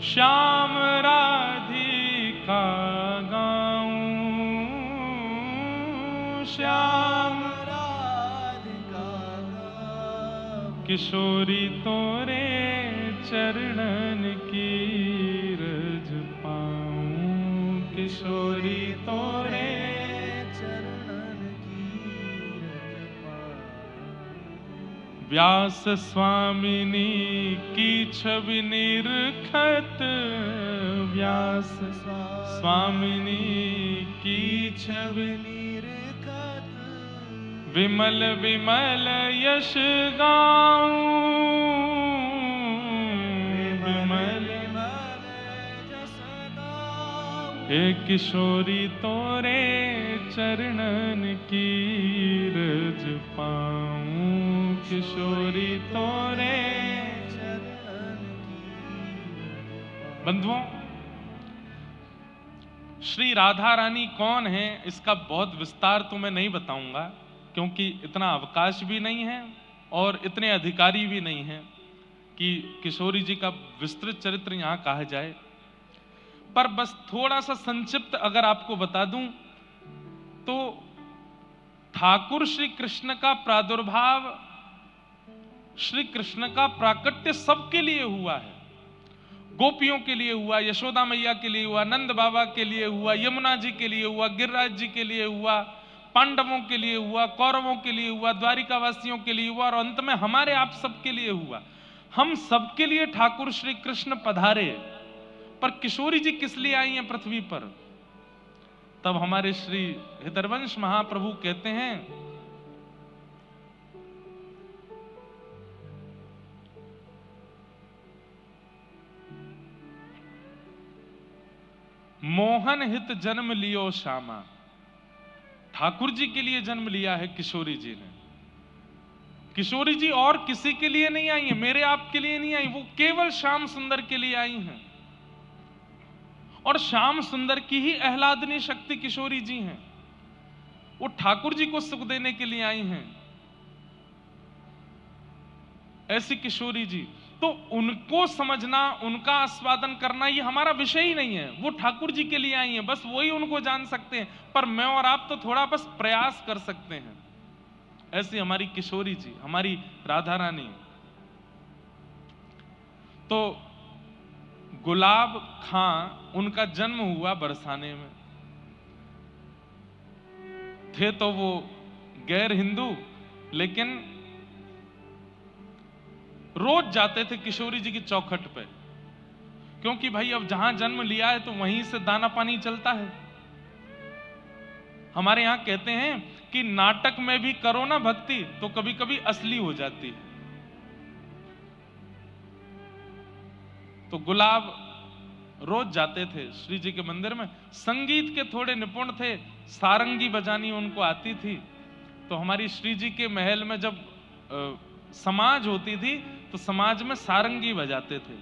श्याम राधिका गाऊं, श्याम राधिका गाऊं, किशोरी तोरे चरणन की रज पाऊं, किशोरी तोरे चरणन की रज पाऊं। व्यास स्वामिनी की छवि निरखत, व्यास स्वामिनी की छवि निरखत, विमल विमल यश गाऊं, विमल विमल यश गाऊं, हे किशोरी तोरे चरणन की रज पाऊं, किशोरी तोरे चरणन की। बंधुओं, श्री राधा रानी कौन है इसका बहुत विस्तार तो मैं नहीं बताऊंगा, क्योंकि इतना अवकाश भी नहीं है और इतने अधिकारी भी नहीं है कि किशोरी जी का विस्तृत चरित्र यहां कहा जाए। पर बस थोड़ा सा संक्षिप्त अगर आपको बता दूं तो ठाकुर श्री कृष्ण का प्रादुर्भाव, श्री कृष्ण का प्राकट्य सबके लिए हुआ है। गोपियों के लिए हुआ, यशोदा मैया के लिए हुआ, नंद बाबा के लिए हुआ, यमुना जी के लिए हुआ, गिरिराज जी के लिए हुआ, पांडवों के लिए हुआ, कौरवों के लिए हुआ, द्वारिका वासियों के लिए हुआ और अंत में हमारे आप सबके लिए हुआ। हम सबके लिए ठाकुर श्री कृष्ण पधारे। पर किशोरी जी किस लिए आई हैं पृथ्वी पर? तब हमारे श्री हृदयवंश महाप्रभु कहते हैं, मोहन हित जन्म लियो श्यामा। ठाकुर जी के लिए जन्म लिया है किशोरी जी ने। किशोरी जी और किसी के लिए नहीं आई है, मेरे आपके लिए नहीं आई, वो केवल श्याम सुंदर के लिए आई हैं। और श्याम सुंदर की ही आह्लादनी शक्ति किशोरी जी हैं। वो ठाकुर जी को सुख देने के लिए आई हैं। ऐसी किशोरी जी, तो उनको समझना, उनका आस्वादन करना ये हमारा विषय ही नहीं है। वो ठाकुर जी के लिए आई हैं, बस वही उनको जान सकते हैं। पर मैं और आप तो थोड़ा बस प्रयास कर सकते हैं। ऐसी हमारी किशोरी जी, हमारी राधा रानी। तो गुलाब खां, उनका जन्म हुआ बरसाने में। थे तो वो गैर हिंदू, लेकिन रोज जाते थे किशोरी जी की चौखट पे, क्योंकि भाई अब जहां जन्म लिया है तो वहीं से दाना पानी चलता है। हमारे यहां कहते हैं कि नाटक में भी करो ना भक्ति तो कभी कभी असली हो जाती है। तो गुलाब रोज जाते थे श्री जी के मंदिर में। संगीत के थोड़े निपुण थे, सारंगी बजानी उनको आती थी। तो हमारी श्री जी के महल में जब समाज होती थी तो समाज में सारंगी बजाते थे।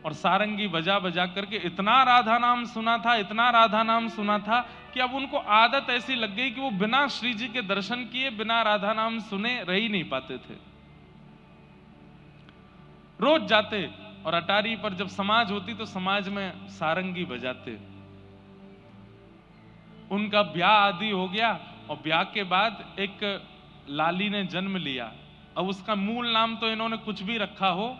और सारंगी बजा बजा करके इतना राधा नाम सुना था, इतना राधा नाम सुना था कि अब उनको आदत ऐसी लग गई कि वो बिना श्री जी के दर्शन किए, बिना राधा नाम सुने रह ही नहीं पाते थे। रोज जाते और अटारी पर जब समाज होती तो समाज में सारंगी बजाते। उनका ब्याह आदि हो गया और ब्याह के बाद एक लाली ने जन्म लिया। अब उसका मूल नाम तो इन्होंने कुछ भी रखा हो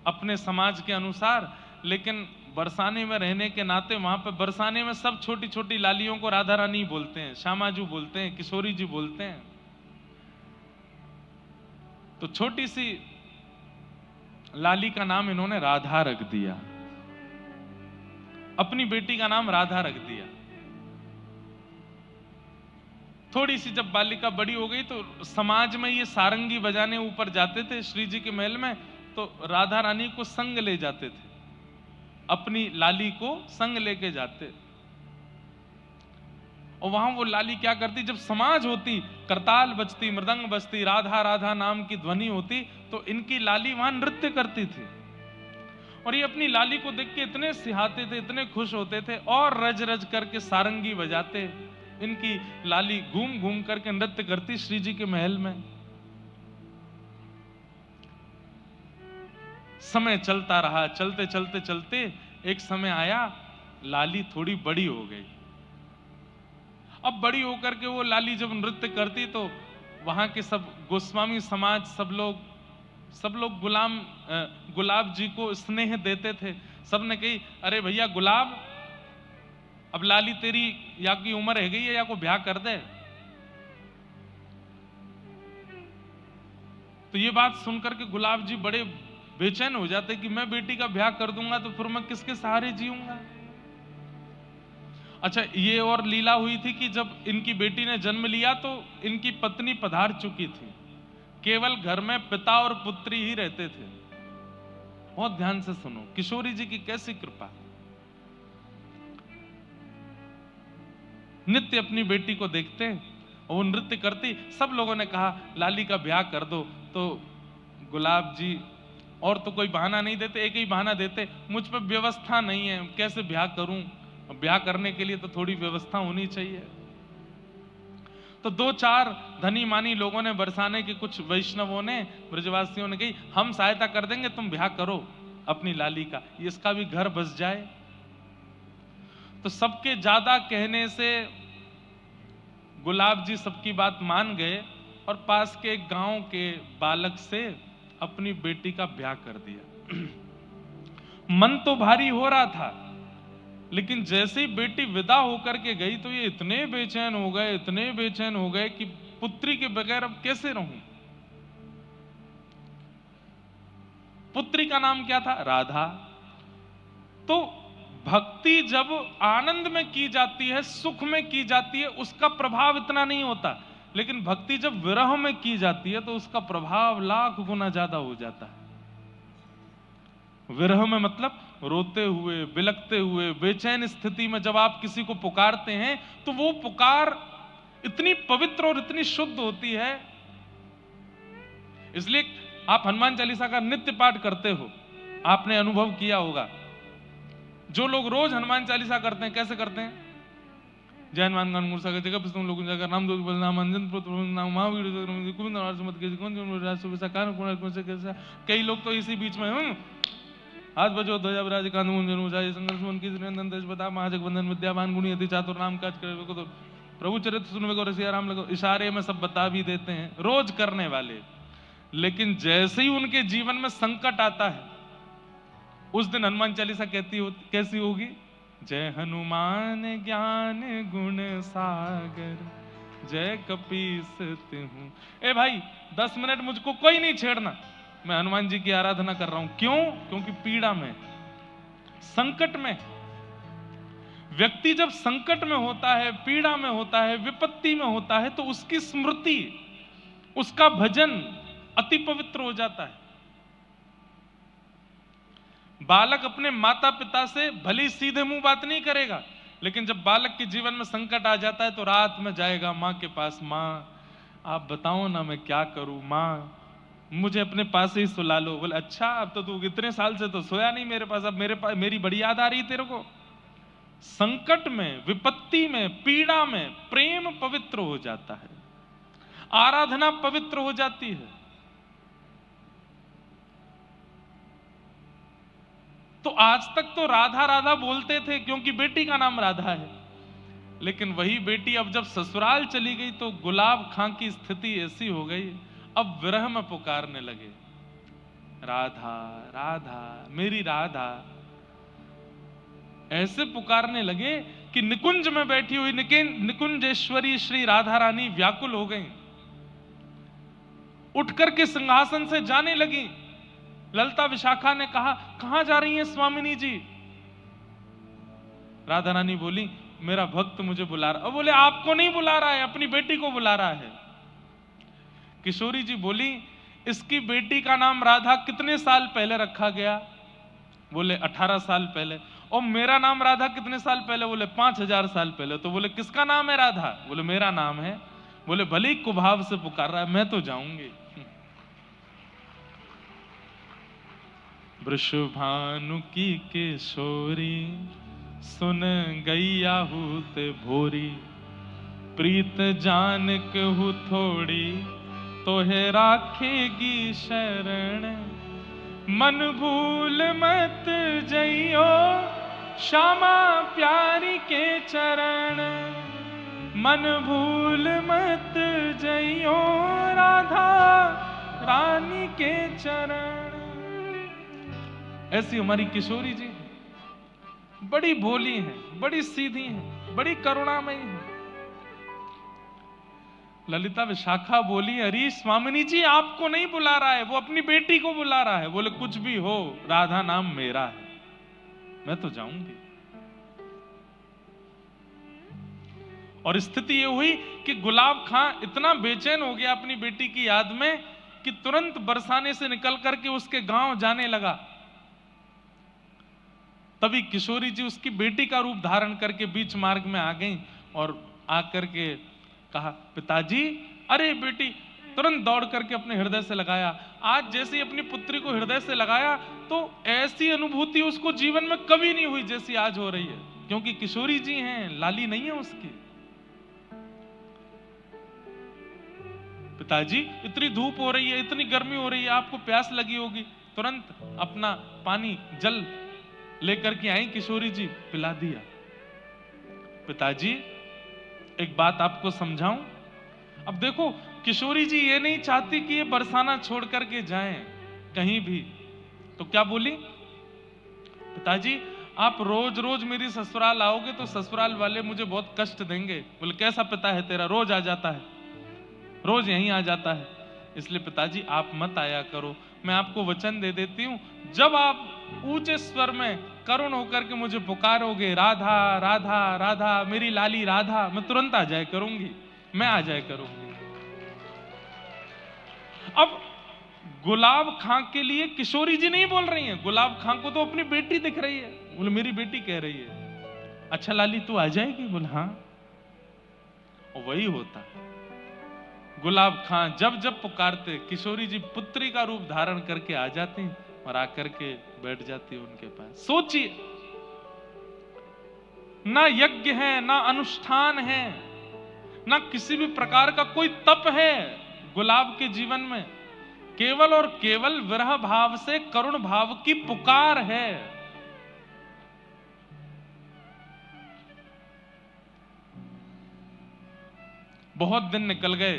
अपने समाज के अनुसार, लेकिन बरसाने में रहने के नाते वहां पे बरसाने में सब छोटी छोटी लालियों को राधा रानी बोलते हैं, श्यामाजू बोलते हैं, किशोरी जी बोलते हैं। तो छोटी सी लाली का नाम इन्होंने राधा रख दिया, अपनी बेटी का नाम राधा रख दिया। थोड़ी सी जब बालिका बड़ी हो गई तो समाज में ये सारंगी बजाने ऊपर जाते थे श्री जी के महल में, तो राधा रानी को संग ले जाते थे, अपनी लाली को संग लेके जाते। और वहां वो लाली क्या करती, जब समाज होती, करताल बजती, मृदंग बजती, राधा राधा नाम की ध्वनि होती, तो इनकी लाली वहां नृत्य करती थी। और ये अपनी लाली को देख के इतने सिहाते थे, इतने खुश होते थे और रज रज करके सारंगी बजाते। इनकी लाली घूम घूम करके नृत्य करती श्री जी के महल में। समय चलता रहा, चलते चलते चलते एक समय आया, लाली थोड़ी बड़ी हो गई। अब बड़ी होकर के वो लाली जब नृत्य करती तो वहां के सब गोस्वामी समाज, सब लोग गुलाब जी को स्नेह देते थे। सबने कही, अरे भैया गुलाब, अब लाली तेरी या की उम्र है गई है, या को ब्याह कर दे। तो ये बात सुनकर के गुलाब जी बड़े बेचैन हो जाते कि मैं बेटी का ब्याह कर दूंगा तो फिर मैं किसके सहारे जीऊंगा। अच्छा, ये और लीला हुई थी कि जब इनकी बेटी ने जन्म लिया तो इनकी पत्नी पधार चुकी थी, केवल घर में पिता और पुत्री ही रहते थे। बहुत ध्यान से सुनो, किशोरी जी की कैसी कृपा। नित्य अपनी बेटी को देखते और वो नृत्य करती। सब लोगों ने कहा लाली का ब्याह कर दो, तो गुलाब जी और तो कोई बहाना नहीं देते, एक ही बहाना देते, मुझ पर व्यवस्था नहीं है, कैसे ब्याह करूं, ब्याह करने के लिए तो थोड़ी व्यवस्था होनी चाहिए। तो दो चार धनी मानी लोगों ने, बरसाने के कुछ वैष्णवों ने, ब्रजवासियों ने कही हम सहायता कर देंगे, तुम ब्याह करो अपनी लाली का, इसका भी घर बस जाए। तो सबके ज्यादा कहने से गुलाब जी सबकी बात मान गए और पास के एक गांव के बालक से अपनी बेटी का ब्याह कर दिया। मन तो भारी हो रहा था, लेकिन जैसे ही बेटी विदा होकर के गई तो ये इतने बेचैन हो गए, इतने बेचैन हो गए कि पुत्री के बगैर अब कैसे रहूं। पुत्री का नाम क्या था? राधा। तो भक्ति जब आनंद में की जाती है, सुख में की जाती है, उसका प्रभाव इतना नहीं होता, लेकिन भक्ति जब विरह में की जाती है तो उसका प्रभाव लाख गुना ज्यादा हो जाता है। विरह में मतलब रोते हुए, बिलखते हुए, बेचैन स्थिति में जब आप किसी को पुकारते हैं तो वो पुकार इतनी पवित्र और इतनी शुद्ध होती है। इसलिए आप हनुमान चालीसा का नित्य पाठ करते हो, आपने अनुभव किया होगा। जो लोग रोज हनुमान चालीसा करते हैं, कैसे करते हैं? जय हनुमान ज्ञान गुण सागर जगत पिस्तुम लोक उजागर नाम दो बलनाम अंजन पुत्र नाम महावीर गोविंद नाम सुमत के कौन राज सुबह कान कौन से कैसा। कई लोग तो इसी बीच में हाथ बजो ध्वजा विराज कांध मुंजन उजाय संघर्ष मन की नंदन देश बता महाजगवंदन विद्यावान गुणी अति चातुर नाम काज करे को। तो प्रभु चरित्र सुनवे को रसिया राम लगो, इशारे में सब बता भी देते हैं रोज करने वाले। लेकिन जैसे ही उनके जीवन में संकट आता है, उस दिन हनुमान चालीसा कैसी होगी? जय हनुमान ज्ञान गुण सागर जय कपीस तिहु। ए भाई 10 मिनट मुझको कोई नहीं छेड़ना, मैं हनुमान जी की आराधना कर रहा हूं। क्यों? क्योंकि पीड़ा में, संकट में, व्यक्ति जब संकट में होता है, पीड़ा में होता है, विपत्ति में होता है, तो उसकी स्मृति, उसका भजन अति पवित्र हो जाता है। बालक अपने माता पिता से भली सीधे मुंह बात नहीं करेगा, लेकिन जब बालक के जीवन में संकट आ जाता है तो रात में जाएगा मां के पास, मां आप बताओ ना मैं क्या करूं, मां मुझे अपने पास ही सुला लो। बोले अच्छा, अब तो तू इतने साल से तो सोया नहीं मेरे पास, अब मेरे पास मेरी बड़ी याद आ रही तेरे को। संकट में, विपत्ति में, पीड़ा में प्रेम पवित्र हो जाता है, आराधना पवित्र हो जाती है। तो आज तक तो राधा राधा बोलते थे क्योंकि बेटी का नाम राधा है, लेकिन वही बेटी अब जब ससुराल चली गई तो गुलाब खां की स्थिति ऐसी हो गई, अब विरह में पुकारने लगे, राधा राधा मेरी राधा। ऐसे पुकारने लगे कि निकुंज में बैठी हुई निकुंजेश्वरी श्री राधा रानी व्याकुल हो गई, उठकर के सिंहासन से जाने लगी। ललता विशाखा ने कहा कहां जा रही हैं स्वामिनी जी? राधा रानी बोली मेरा भक्त मुझे बुला रहा। बोले आपको नहीं बुला रहा है, अपनी बेटी को बुला रहा है। किशोरी जी बोली इसकी बेटी का नाम राधा कितने साल पहले रखा गया? बोले 18 साल पहले। और मेरा नाम राधा कितने साल पहले? बोले 5000 साल पहले। तो बोले किसका नाम है राधा? बोले मेरा नाम है। बोले भले ही कुभाव से पुकार रहा है, मैं तो जाऊंगी। वृषभानु की किशोरी सुन गई आहूत भोरी, प्रीत जान कहू थोड़ी तोहे राखेगी शरण। मन भूल मत जइयो श्यामा प्यारी के चरण, मन भूल मत जइयो राधा रानी के चरण। ऐसी हमारी किशोरी जी बड़ी भोली हैं, बड़ी सीधी हैं, बड़ी करुणामयी हैं। ललिता विशाखा बोली अरे स्वामिनी जी आपको नहीं बुला रहा है, वो अपनी बेटी को बुला रहा है। बोले कुछ भी हो राधा नाम मेरा है, मैं तो जाऊंगी। और स्थिति ये हुई कि गुलाब खां इतना बेचैन हो गया अपनी बेटी की याद में कि तुरंत बरसाने से निकल करके उसके गांव जाने लगा। तभी किशोरी जी उसकी बेटी का रूप धारण करके बीच मार्ग में आ गई और आकर के कहा, पिताजी, अरे बेटी, तुरंत दौड़ करके अपने हृदय से लगाया। आज जैसे ही अपनी पुत्री को हृदय से लगाया तो ऐसी अनुभूति उसको जीवन में कभी नहीं हुई जैसी आज हो रही है, क्योंकि किशोरी जी हैं, लाली नहीं है उसकी। पिताजी, इतनी धूप हो रही है, इतनी गर्मी हो रही है, आपको प्यास लगी होगी, तुरंत अपना पानी जल लेकर के आई किशोरी जी, पिला दिया। पिताजी, एक बात आपको समझाऊं। अब देखो, किशोरी जी ये नहीं चाहती कि ये बरसाना छोड़ करके जाएं कहीं भी, तो क्या बोली, पिताजी आप रोज रोज मेरी ससुराल आओगे तो ससुराल वाले मुझे बहुत कष्ट देंगे। बोले, कैसा पिता है तेरा, रोज आ जाता है, रोज यहीं आ जाता है, इसलिए पिताजी आप मत आया करो। मैं आपको वचन दे देती हूं, जब आप ऊंचे स्वर में करुण होकर के मुझे पुकारोगे, राधा राधा राधा, मेरी लाली राधा, मैं तुरंत आ जाया करूंगी, मैं आ जाया करूंगी। अब गुलाब खां के लिए किशोरी जी नहीं बोल रही हैं, गुलाब खां को तो अपनी बेटी दिख रही है। बोले, मेरी बेटी कह रही है, अच्छा लाली तू आ जाएगी? बोले, हाँ। और वही होता, गुलाब खां जब जब पुकारते, किशोरी जी पुत्री का रूप धारण करके आ जाती और आकर के बैठ जाती उनके पास। सोचिए, ना यज्ञ है, ना अनुष्ठान है, ना किसी भी प्रकार का कोई तप है गुलाब के जीवन में, केवल और केवल विरह भाव से करुण भाव की पुकार है। बहुत दिन निकल गए,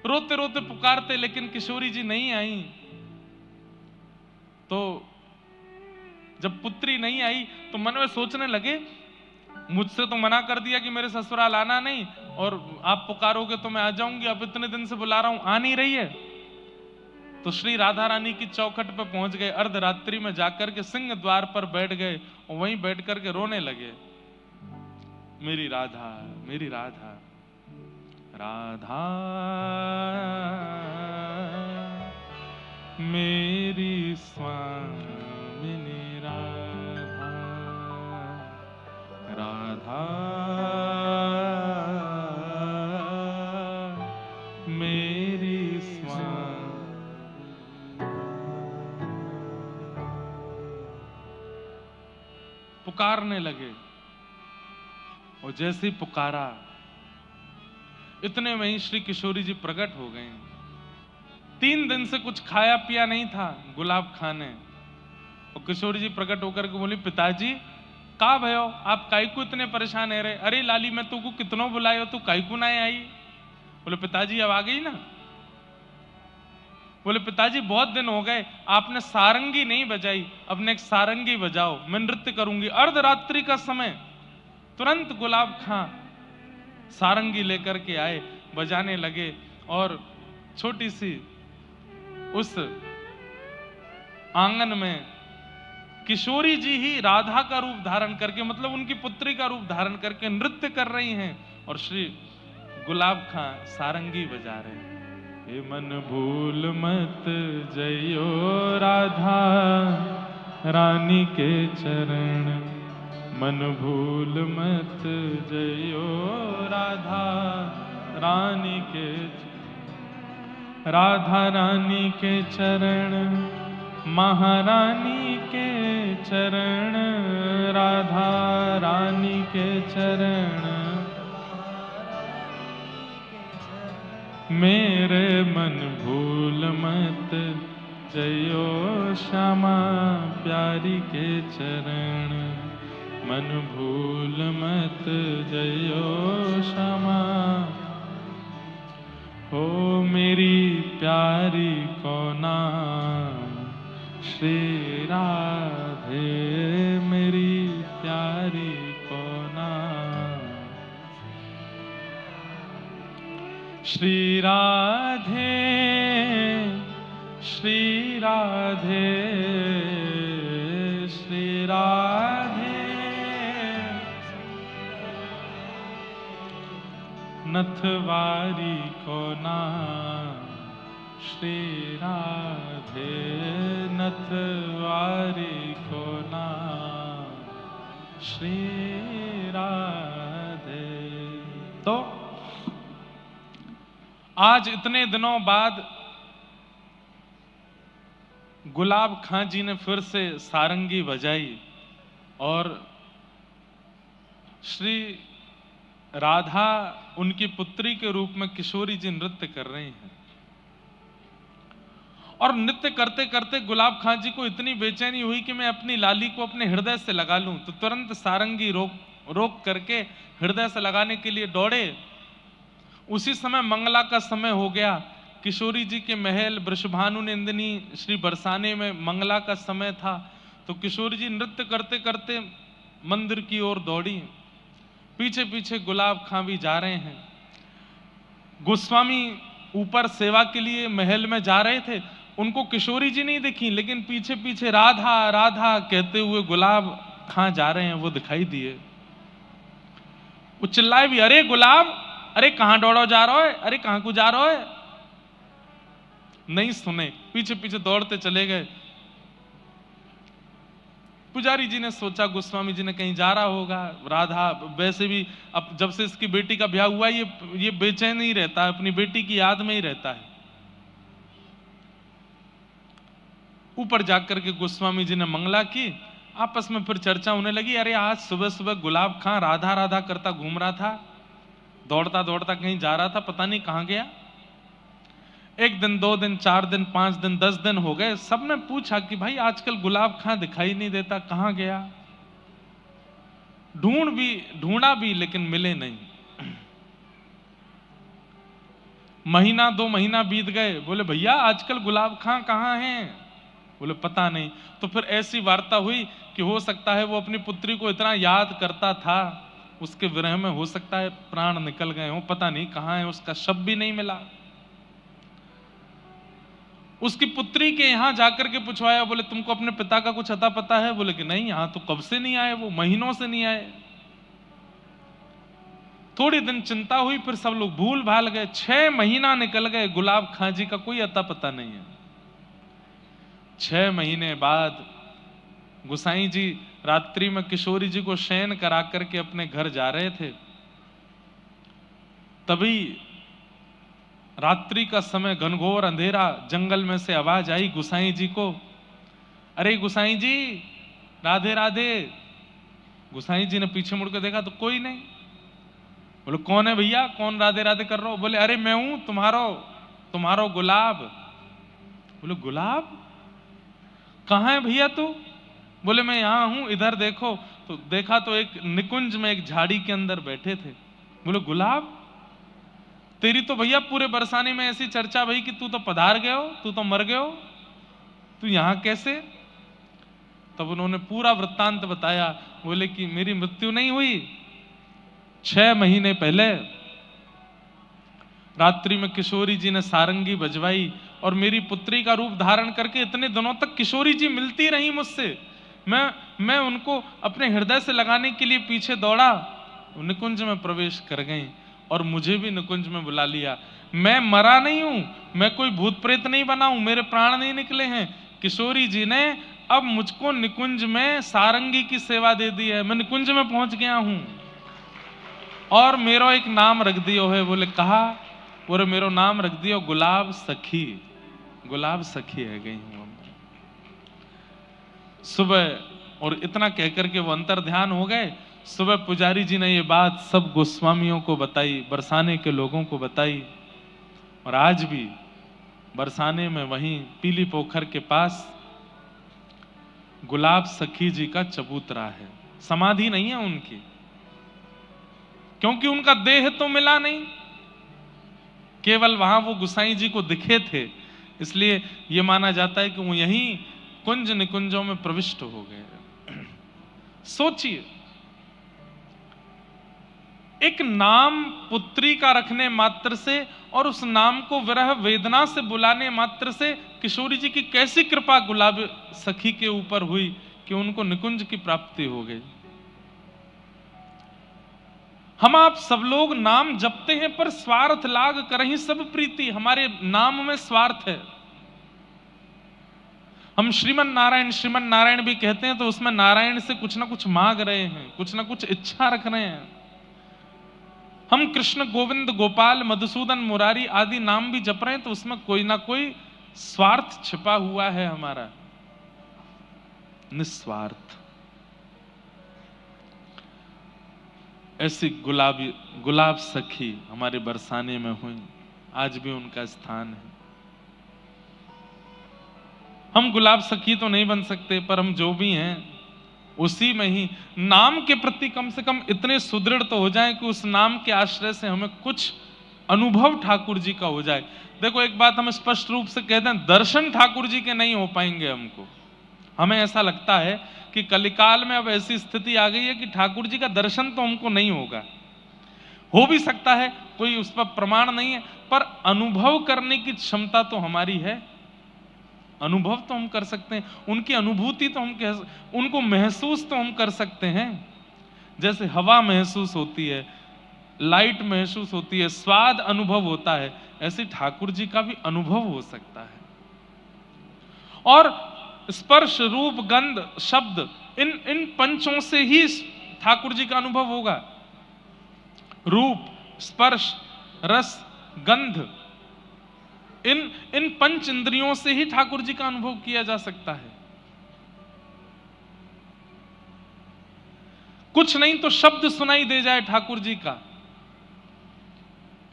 रोते रोते पुकारते, लेकिन किशोरी जी नहीं आई। तो जब पुत्री नहीं आई तो मन में सोचने लगे, मुझसे तो मना कर दिया कि मेरे ससुराल आना नहीं, और आप पुकारोगे तो मैं आ जाऊंगी, अब इतने दिन से बुला रहा हूं, आ नहीं रही है। तो श्री राधा रानी की चौखट पर पहुंच गए, अर्धरात्रि में जाकर के सिंह द्वार पर बैठ गए और वहीं बैठ करके रोने लगे, मेरी राधा, मेरी राधा, राधा मेरी स्वामिनी राधा, राधा मेरी पुकारने लगे। और जैसे ही पुकारा, इतने में ही श्री किशोरी जी प्रकट हो गए। 3 दिन से कुछ खाया पिया नहीं था गुलाब खां ने। और किशोरी जी प्रकट होकर के बोली, पिताजी का भयो, आप काई को इतने परेशान है रे? अरे लाली, मैं तुमको कितनों बुलायो, तू काई को ना आई? बोले, पिताजी अब आ गई ना। बोले, पिताजी बहुत दिन हो गए, आपने सारंगी नहीं बजाई, अपने एक सारंगी बजाओ, मैं नृत्य करूंगी। अर्धरात्रि का समय, तुरंत गुलाब खां सारंगी लेकर के आए, बजाने लगे। और छोटी सी उस आंगन में किशोरी जी ही राधा का रूप धारण करके, मतलब उनकी पुत्री का रूप धारण करके नृत्य कर रही हैं, और श्री गुलाब खां सारंगी बजा रहे हैं। हे मन भूल मत जइयो राधा रानी के चरण, मन भूल मत जइयो राधा रानी के, राधा रानी के चरण, महारानी के चरण, राधा रानी के चरण, मेरे मन भूल मत जइयो श्यामा प्यारी के चरण, मन भूल मत जइयो श्यामा। हो मेरी प्यारी को नाम श्री राधे, मेरी प्यारी को नाम श्री राधे, श्री राधे, श्री राधे, नथवारी को नाम श्री राधे, नथवारी को नाम श्री राधे। तो आज इतने दिनों बाद गुलाब खां जी ने फिर से सारंगी बजाई और श्री राधा उनकी पुत्री के रूप में किशोरी जी नृत्य कर रही हैं। और नृत्य करते करते गुलाब खां जी को इतनी बेचैनी हुई कि मैं अपनी लाली को अपने हृदय से लगा लूं, तो तुरंत सारंगी रोक करके हृदय से लगाने के लिए दौड़े। उसी समय मंगला का समय हो गया। किशोरी जी के महल वृषभानु नंदिनी श्री बरसाने में मंगला का समय था। तो किशोरी जी नृत्य करते करते मंदिर की ओर दौड़ी। पीछे पीछे गुलाब खां भी जा रहे हैं। गोस्वामी ऊपर सेवा के लिए महल में जा रहे थे, उनको किशोरी जी नहीं दिखी, लेकिन पीछे पीछे राधा राधा कहते हुए गुलाब खां जा रहे हैं, वो दिखाई दिए। वो चिल्लाए भी, अरे गुलाब, अरे कहां दौड़ो जा रहा है, अरे कहां को जा रहा है। नहीं सुने, पीछे पीछे दौड़ते चले गए। पुजारी जी ने सोचा गोस्वामी जी ने कहीं जा रहा होगा। राधा वैसे भी अब जब से इसकी बेटी का ब्याह हुआ ये बेचैन ही रहता है, अपनी बेटी की याद में ही रहता है। ऊपर जाकर के गोस्वामी जी ने मंगला की। आपस में फिर चर्चा होने लगी, अरे आज सुबह सुबह गुलाब खां राधा राधा करता घूम रहा था, दौड़ता दौड़ता कहीं जा रहा था, पता नहीं कहां गया। एक दिन, 2 दिन, 4 दिन, 5 दिन, 10 दिन हो गए। सबने पूछा कि भाई आजकल गुलाब खां दिखाई नहीं देता, कहां गया। ढूंढा भी लेकिन मिले नहीं। महीना 2 महीना बीत गए। बोले भैया आजकल गुलाब खां कहां हैं। बोले पता नहीं। तो फिर ऐसी वार्ता हुई कि हो सकता है वो अपनी पुत्री को इतना याद करता था, उसके विरह में हो सकता है प्राण निकल गए हो, पता नहीं कहां है, उसका शव भी नहीं मिला। उसकी पुत्री के यहां जाकर के पूछवाया। बोले तुमको अपने पिता का कुछ अता पता है। बोले कि नहीं, यहां तो कब से नहीं आए, वो महीनों से नहीं आए। थोड़ी दिन चिंता हुई, फिर सब लोग भूल भाल गए। 6 महीना निकल गए, गुलाब खां जी का कोई अता पता नहीं है। 6 महीने बाद गुसाई जी रात्रि में किशोरी जी को शयन करा करके अपने घर जा रहे थे। तभी रात्रि का समय, घनघोर अंधेरा, जंगल में से आवाज आई गुसाई जी को, अरे गुसाई जी राधे राधे। गुसाई जी ने पीछे मुड़कर देखा तो कोई नहीं। बोले कौन है भैया, कौन राधे राधे कर रहा हो। बोले अरे मैं हूं तुम्हारो गुलाब। बोले गुलाब, कहां है भैया तू। बोले मैं यहां हूं, इधर देखो। तो देखा तो एक निकुंज में एक झाड़ी के अंदर बैठे थे। बोले गुलाब, तेरी तो भैया पूरे बरसाने में ऐसी चर्चा भई कि तू तो पधार गए हो, तू तो मर गए हो, तू यहां कैसे। तब उन्होंने पूरा वृत्तांत बताया। बोले कि मेरी मृत्यु नहीं हुई, 6 महीने पहले रात्रि में किशोरी जी ने सारंगी बजवाई और मेरी पुत्री का रूप धारण करके इतने दिनों तक किशोरी जी मिलती रही मुझसे। मैं उनको अपने हृदय से लगाने के लिए पीछे दौड़ा, निकुंज में प्रवेश कर गई और मुझे भी निकुंज में बुला लिया। मैं मरा नहीं हूं, मैं कोई भूत प्रेत नहीं बना हूं, मेरे प्राण नहीं निकले हैं। किशोरी जी ने अब मुझको निकुंज में सारंगी की सेवा दे दी है, मैं निकुंज में पहुंच गया हूं और मेरा एक नाम रख दियो है। बोले कहा। बोले मेरो नाम रख दियो गुलाब सखी। गुलाब सखी है गई हूं सुबह। और इतना कहकर के वो अंतर ध्यान हो गए। सुबह पुजारी जी ने ये बात सब गोस्वामियों को बताई, बरसाने के लोगों को बताई। और आज भी बरसाने में वहीं पीली पोखर के पास गुलाब सखी जी का चबूतरा है। समाधि नहीं है उनकी, क्योंकि उनका देह तो मिला नहीं, केवल वहां वो गुसाई जी को दिखे थे, इसलिए यह माना जाता है कि वो यहीं कुंज निकुंजों में प्रविष्ट हो गए। सोचिए, एक नाम पुत्री का रखने मात्र से और उस नाम को विरह वेदना से बुलाने मात्र से किशोरी जी की कैसी कृपा गुलाब सखी के ऊपर हुई कि उनको निकुंज की प्राप्ति हो गई। हम आप सब लोग नाम जपते हैं पर स्वार्थ लाग करहीं सब प्रीति, हमारे नाम में स्वार्थ है। हम श्रीमन नारायण भी कहते हैं तो उसमें नारायण से कुछ ना कुछ मांग रहे हैं, कुछ ना कुछ इच्छा रख रहे हैं। हम कृष्ण, गोविंद, गोपाल, मधुसूदन, मुरारी आदि नाम भी जप रहे हैं तो उसमें कोई ना कोई स्वार्थ छिपा हुआ है हमारा। निस्वार्थ। ऐसी गुलाब सखी हमारे बरसाने में हुई, आज भी उनका स्थान है। हम गुलाब सखी तो नहीं बन सकते, पर हम जो भी हैं उसी में ही नाम के प्रति कम से कम इतने सुदृढ़ तो हो जाएं कि उस नाम के आश्रय से हमें कुछ अनुभव ठाकुर जी का हो जाए। देखो एक बात हम स्पष्ट रूप से कह दें, दर्शन ठाकुर जी के नहीं हो पाएंगे हमको। हमें ऐसा लगता है कि कलिकाल में अब ऐसी स्थिति आ गई है कि ठाकुर जी का दर्शन तो हमको नहीं होगा। हो भी सकता है, कोई उस पर प्रमाण नहीं है, पर अनुभव करने की क्षमता तो हमारी है। अनुभव तो हम कर सकते हैं, उनकी अनुभूति तो हम उनको महसूस तो हम कर सकते हैं। जैसे हवा महसूस होती है, लाइट महसूस होती है, स्वाद अनुभव होता है, ऐसे ठाकुर जी का भी अनुभव हो सकता है। और स्पर्श, रूप, गंध, शब्द, इन पंचों से ही ठाकुर जी का अनुभव होगा। रूप, स्पर्श, रस, गंध, इन पंच इंद्रियों से ही ठाकुर जी का अनुभव किया जा सकता है। कुछ नहीं तो शब्द सुनाई दे जाए ठाकुर जी का,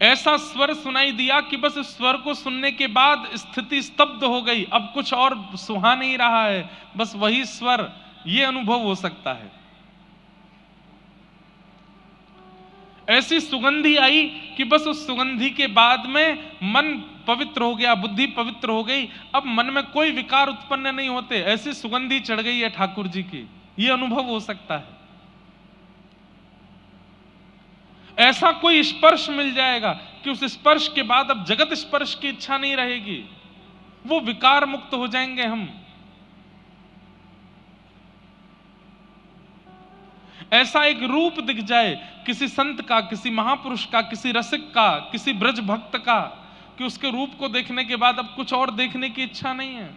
ऐसा स्वर सुनाई दिया कि बस इस स्वर को सुनने के बाद स्थिति स्तब्ध हो गई, अब कुछ और सुहा नहीं रहा है, बस वही स्वर, ये अनुभव हो सकता है। ऐसी सुगंधी आई कि बस उस सुगंधी के बाद में मन पवित्र हो गया, बुद्धि पवित्र हो गई, अब मन में कोई विकार उत्पन्न नहीं होते, ऐसी सुगंधी चढ़ गई है ठाकुर जी की, ये अनुभव हो सकता है। ऐसा कोई स्पर्श मिल जाएगा कि उस स्पर्श के बाद अब जगत स्पर्श की इच्छा नहीं रहेगी, वो विकार मुक्त हो जाएंगे हम। ऐसा एक रूप दिख जाए किसी संत का, किसी महापुरुष का, किसी रसिक का, किसी ब्रज भक्त का, कि उसके रूप को देखने के बाद अब कुछ और देखने की इच्छा नहीं है।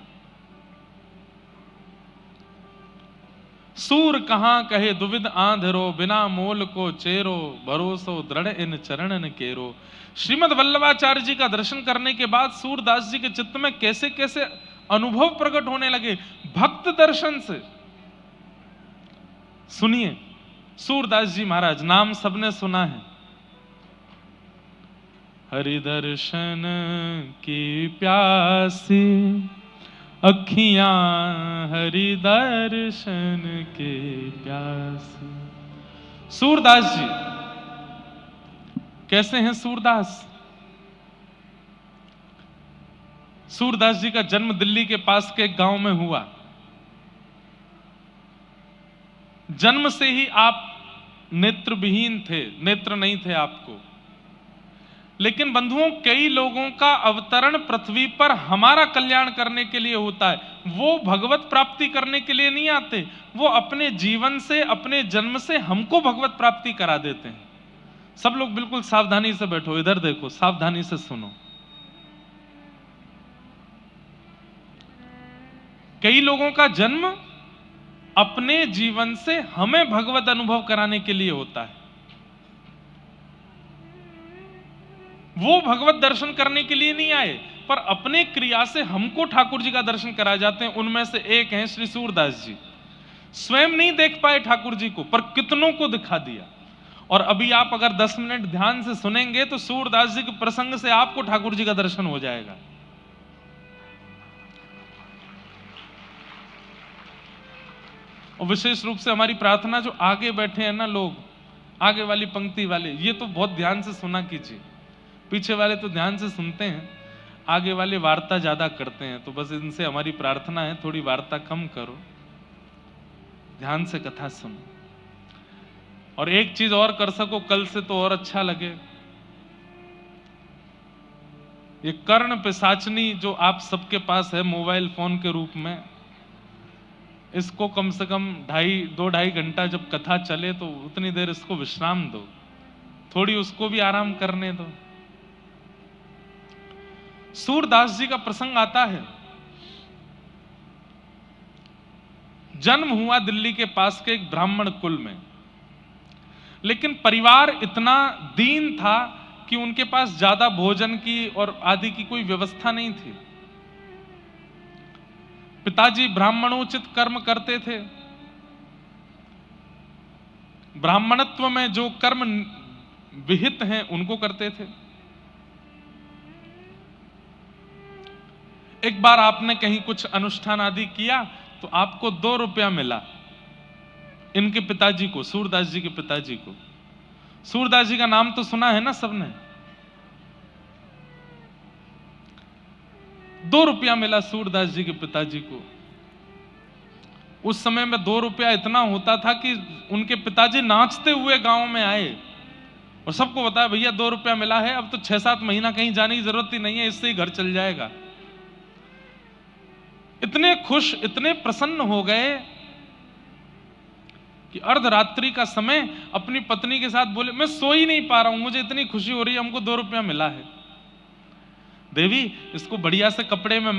सूर कहां कहे दुविध आंधरो, बिना मोल को चेरो, भरोसो दृढ़ इन चरणन केरो। श्रीमद वल्लभाचार्य जी का दर्शन करने के बाद सूरदास जी के चित्त में कैसे कैसे अनुभव प्रकट होने लगे भक्त दर्शन से। सुनिए सूरदास जी महाराज, नाम सबने सुना है। हरि दर्शन की प्यासी अखियां, हरि दर्शन के प्यासी। सूरदास जी कैसे हैं? सूरदास जी का जन्म दिल्ली के पास के एक गांव में हुआ। जन्म से ही आप नेत्रविहीन थे, नेत्र नहीं थे आपको। लेकिन बंधुओं, कई लोगों का अवतरण पृथ्वी पर हमारा कल्याण करने के लिए होता है। वो भगवत प्राप्ति करने के लिए नहीं आते, वो अपने जीवन से, अपने जन्म से हमको भगवत प्राप्ति करा देते हैं। सब लोग बिल्कुल सावधानी से बैठो, इधर देखो, सावधानी से सुनो। कई लोगों का जन्म अपने जीवन से हमें भगवत अनुभव कराने के लिए होता है। वो भगवत दर्शन करने के लिए नहीं आए, पर अपने क्रिया से हमको ठाकुर जी का दर्शन करा जाते हैं। उनमें से एक हैं श्री सूरदास जी। स्वयं नहीं देख पाए ठाकुर जी को, पर कितनों को दिखा दिया। और अभी आप अगर 10 मिनट ध्यान से सुनेंगे तो सूरदास जी के प्रसंग से आपको ठाकुर जी का दर्शन हो जाएगा। और विशेष रूप से हमारी प्रार्थना, जो आगे बैठे हैं ना लोग, आगे वाली पंक्ति वाले, ये तो बहुत ध्यान से सुना कीजिए। पीछे वाले तो ध्यान से सुनते हैं, आगे वाले वार्ता ज्यादा करते हैं। तो बस इनसे हमारी प्रार्थना है, थोड़ी वार्ता कम करो, ध्यान से कथा सुनो। और एक चीज और कर सको कल से तो और अच्छा लगे, ये कर्ण पिशाचनी जो आप सबके पास है मोबाइल फोन के रूप में, इसको कम से कम 2-2.5 घंटा जब कथा चले तो उतनी देर इसको विश्राम दो, थोड़ी उसको भी आराम करने दो। सूरदास जी का प्रसंग आता है। जन्म हुआ दिल्ली के पास के एक ब्राह्मण कुल में। लेकिन परिवार इतना दीन था कि उनके पास ज्यादा भोजन की और आदि की कोई व्यवस्था नहीं थी। पिताजी ब्राह्मणोचित कर्म करते थे। ब्राह्मणत्व में जो कर्म विहित हैं उनको करते थे। एक बार आपने कहीं कुछ अनुष्ठान आदि किया तो आपको 2 रुपया मिला। इनके पिताजी को, सूरदास जी के पिताजी को, सूरदास जी का नाम तो सुना है ना सबने। 2 रुपया मिला सूरदास जी के पिताजी को। उस समय में 2 रुपया इतना होता था कि उनके पिताजी नाचते हुए गांव में आए और सबको बताया भैया 2 रुपया मिला है, अब तो 6-7 महीना कहीं जाने की जरूरत ही नहीं है, इससे ही घर चल जाएगा। इतने खुश, इतने प्रसन्न हो गए कि अर्धरात्रि का समय अपनी पत्नी के साथ बोले, मैं सो ही नहीं पा रहा हूं, मुझे इतनी खुशी हो रही है, हमको 2 रुपया मिला है। देवी, इसको बढ़िया से कपड़े में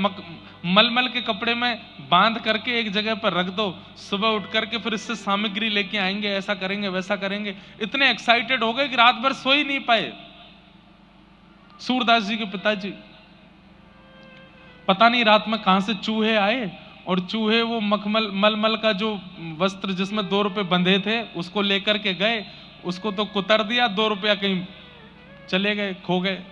मलमल के कपड़े में बांध करके एक जगह पर रख दो, सुबह उठ करके फिर इससे सामग्री लेके आएंगे, ऐसा करेंगे वैसा करेंगे। इतने एक्साइटेड हो गए कि रात भर सो ही नहीं पाए सूरदास जी के पिताजी। पता नहीं रात में कहां से चूहे आए और चूहे वो मलमल का जो वस्त्र जिसमें 2 रुपए बंधे थे उसको लेकर के गए, उसको तो कुतर दिया, 2 रुपया कहीं चले गए, खो गए।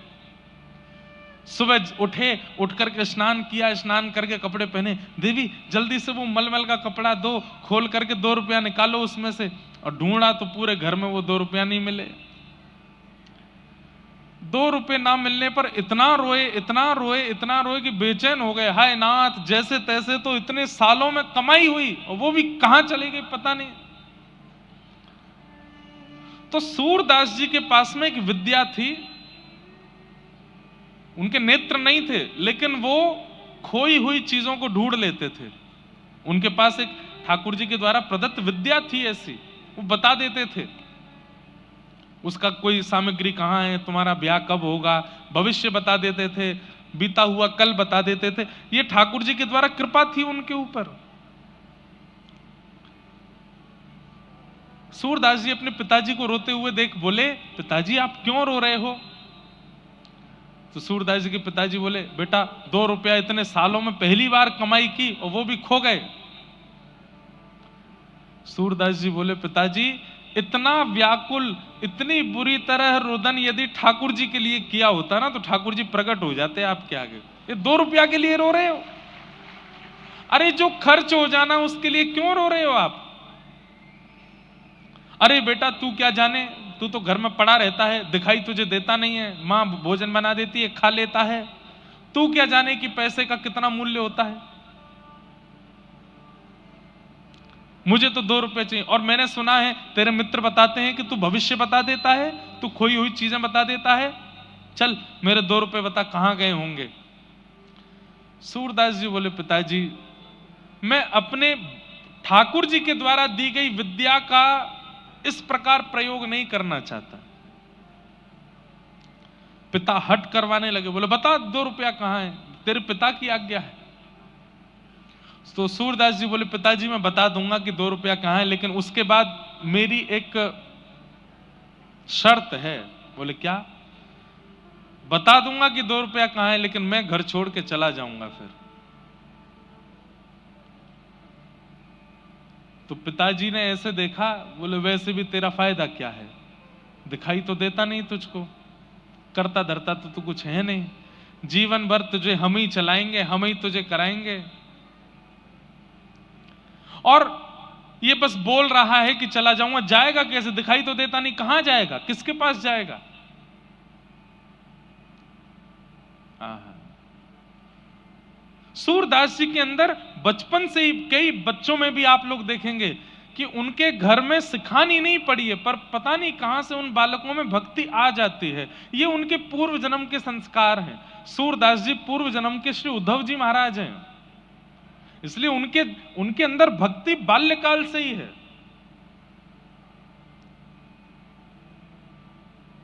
सुबह उठे, उठ करके स्नान किया, स्नान करके कपड़े पहने, देवी जल्दी से वो मलमल का कपड़ा दो, खोल करके 2 रुपया निकालो उसमें से। और ढूंढा तो पूरे घर में वो 2 रुपया नहीं मिले। 2 रुपए ना मिलने पर इतना रोए, इतना रोए, इतना रोए कि बेचैन हो गए। हाय नाथ, जैसे तैसे तो इतने सालों में कमाई हुई और वो भी कहां चली गई पता नहीं। तो सूरदास जी के पास में एक विद्या थी। उनके नेत्र नहीं थे लेकिन वो खोई हुई चीजों को ढूंढ लेते थे। उनके पास एक ठाकुर जी के द्वारा प्रदत्त विद्या थी ऐसी, वो बता देते थे उसका कोई सामग्री कहां है, तुम्हारा ब्याह कब होगा, भविष्य बता देते थे, बीता हुआ कल बता देते थे। ये ठाकुर जी के द्वारा कृपा थी उनके ऊपर। सूरदास जी अपने पिताजी को रोते हुए देख बोले, पिताजी आप क्यों रो रहे हो? तो सूरदास जी के पिताजी बोले, बेटा 2 रुपया इतने सालों में पहली बार कमाई की और वो भी खो गए। सूरदास जी बोले, पिताजी इतना व्याकुल, इतनी बुरी तरह रुदन यदि ठाकुर जी के लिए किया होता ना तो ठाकुर जी प्रकट हो जाते आपके आगे। ये 2 रुपया के लिए रो रहे हो? अरे जो खर्च हो जाना उसके लिए क्यों रो रहे हो आप? अरे बेटा तू क्या जाने, तू तो घर में पड़ा रहता है, दिखाई तुझे देता नहीं है, मां भोजन बना देती है, खा लेता है, तू क्या जाने कि पैसे का कितना मूल्य होता है। मुझे तो 2 रुपए चाहिए। और मैंने सुना है तेरे मित्र बताते हैं कि तू भविष्य बता देता है, तू खोई हुई चीजें बता देता है, चल मेरे 2 रुपए बता कहां गए होंगे। सूरदास जी बोले, पिताजी मैं अपने ठाकुर जी के द्वारा दी गई विद्या का इस प्रकार प्रयोग नहीं करना चाहता। पिता हट करवाने लगे, बोले बता 2 रुपया कहां है, तेरे पिता की आज्ञा है। तो सूरदास जी बोले, पिताजी मैं बता दूंगा कि 2 रुपया कहां है, लेकिन उसके बाद मेरी एक शर्त है। बोले क्या? बता दूंगा कि 2 रुपया कहां है, लेकिन मैं घर छोड़ के चला जाऊंगा फिर। तो पिताजी ने ऐसे देखा, बोले वैसे भी तेरा फायदा क्या है, दिखाई तो देता नहीं तुझको, करता धरता तो तू कुछ है नहीं, जीवन भर तुझे हम ही चलाएंगे, हम ही तुझे कराएंगे। और ये बस बोल रहा है कि चला जाऊंगा, जाएगा कैसे? दिखाई तो देता नहीं, कहां जाएगा, किसके पास जाएगा? सूरदास जी के अंदर बचपन से ही, कई बच्चों में भी आप लोग देखेंगे कि उनके घर में सिखानी नहीं पड़ी है, पर पता नहीं कहां से उन बालकों में भक्ति आ जाती है। ये उनके पूर्व जन्म के संस्कार हैं। सूरदास जी पूर्व जन्म के श्री उद्धव जी महाराज हैं, इसलिए उनके अंदर भक्ति बाल्यकाल से ही है।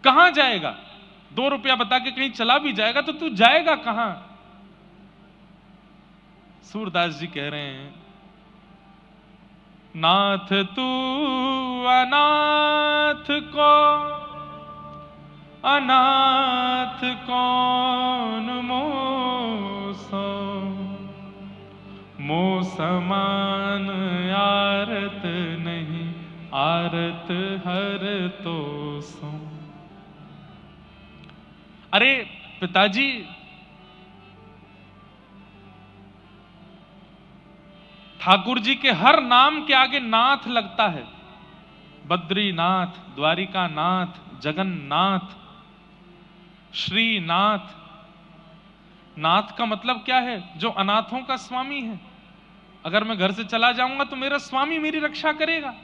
कहां जाएगा? 2 रुपया बता के कहीं चला भी जाएगा तो तू जाएगा कहां? सूरदास जी कह रहे हैं नाथ तू अनाथ को अनाथ कौन मोसो, मो समान आरत नहीं, आरत हर तो सो। अरे पिताजी, ठाकुर जी के हर नाम के आगे नाथ लगता है। बद्रीनाथ, द्वारिकानाथ, जगन्नाथ, श्रीनाथ। नाथ का मतलब क्या है? जो अनाथों का स्वामी है। अगर मैं घर से चला जाऊंगा तो मेरा स्वामी मेरी रक्षा करेगा।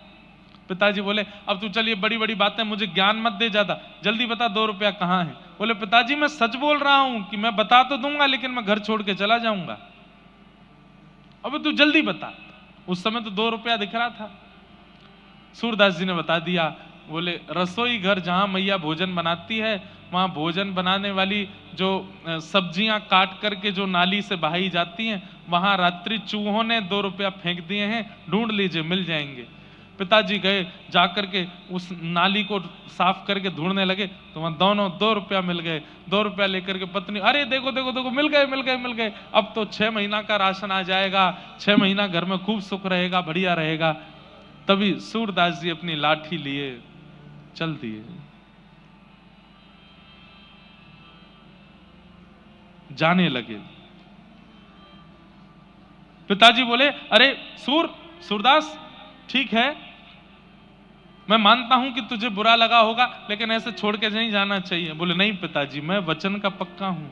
पिताजी बोले अब तू चलिए, बड़ी बड़ी बातें, मुझे ज्ञान मत दे ज्यादा, जल्दी बता 2 रुपया कहां है। बोले पिताजी मैं सच बोल रहा हूं कि मैं बता तो दूंगा लेकिन मैं घर छोड़ के चला जाऊंगा। अब तू जल्दी बता। उस समय तो 2 रुपया दिख रहा था। सूरदास जी ने बता दिया। बोले रसोई घर जहां मैया भोजन बनाती है, वहां भोजन बनाने वाली जो सब्जियां काट करके जो नाली से बहाई जाती हैं, वहां रात्रि चूहों ने 2 रुपया फेंक दिए हैं, ढूंढ लीजिए मिल जाएंगे। पिताजी गए, जाकर के उस नाली को साफ करके ढूंढने लगे तो वहां दोनों 2 रुपया मिल गए। 2 रुपया लेकर के पत्नी, अरे देखो देखो देखो, मिल गए मिल गए मिल गए, अब तो 6 महीना का राशन आ जाएगा, 6 महीना घर में खूब सुख रहेगा, बढ़िया रहेगा। तभी सूरदास जी अपनी लाठी लिए चल दिए। जाने लगे। पिताजी बोले अरे सूरदास, ठीक है मैं मानता हूं कि तुझे बुरा लगा होगा, लेकिन ऐसे छोड़ के नहीं जाना चाहिए। बोले नहीं पिताजी, मैं वचन का पक्का हूं।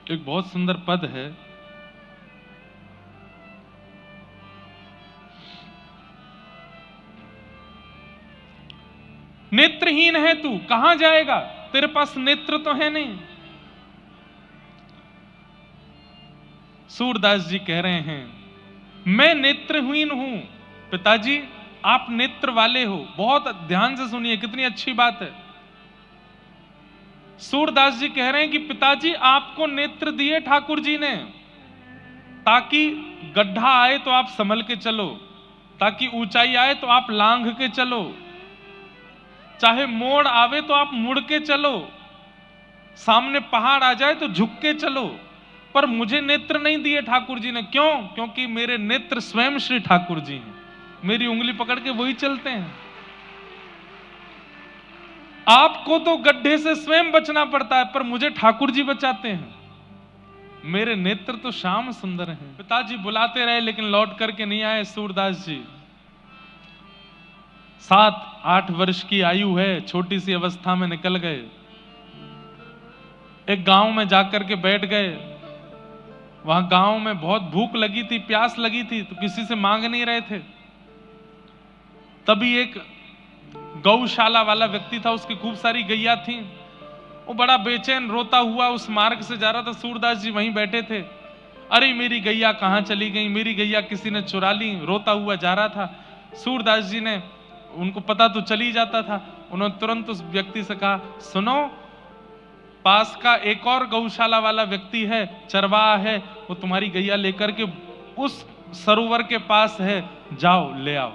एक बहुत सुंदर पद है, नेत्रहीन है तू, कहां जाएगा, तेरे पास नेत्र तो है नहीं। सूरदास जी कह रहे हैं मैं नेत्रहीन हूं। पिताजी आप नेत्र वाले हो। बहुत ध्यान से सुनिए, कितनी अच्छी बात है। सूरदास जी कह रहे हैं कि पिताजी आपको नेत्र दिए ठाकुर जी ने, ताकि गड्ढा आए तो आप संभल के चलो, ताकि ऊंचाई आए तो आप लांघ के चलो, चाहे मोड़ आवे तो आप मुड़ के चलो, सामने पहाड़ आ जाए तो झुक के चलो। पर मुझे नेत्र नहीं दिए ठाकुर जी ने। क्यों? क्योंकि मेरे नेत्र स्वयं श्री ठाकुर जी हैं, मेरी उंगली पकड़ के वही चलते हैं। आपको तो गड्ढे से स्वयं बचना पड़ता है, पर मुझे ठाकुर जी बचाते हैं। मेरे नेत्र तो श्याम सुंदर हैं। पिताजी बुलाते रहे लेकिन लौट करके नहीं आए। सूरदास जी 7-8 वर्ष की आयु है, छोटी सी अवस्था में निकल गए। एक गांव में जाकर के बैठ गए। वहां गांव में बहुत भूख लगी थी, प्यास लगी थी, तो किसी से मांग नहीं रहे थे। तभी एक गौशाला वाला व्यक्ति था, उसकी खूब सारी गैया थी। वो बड़ा बेचैन रोता हुआ उस मार्ग से जा रहा था। सूरदास जी वहीं बैठे थे। अरे मेरी गैया कहां चली गई, मेरी गैया किसी ने चुरा ली। रोता हुआ जा रहा था। सूरदास जी ने, उनको पता तो चली जाता था, उन्होंने तुरंत उस व्यक्ति से कहा सुनो, पास का एक और गौशाला वाला व्यक्ति है, चरवाहा है, वो तुम्हारी गैया लेकर के उस सरोवर के पास है, जाओ ले आओ।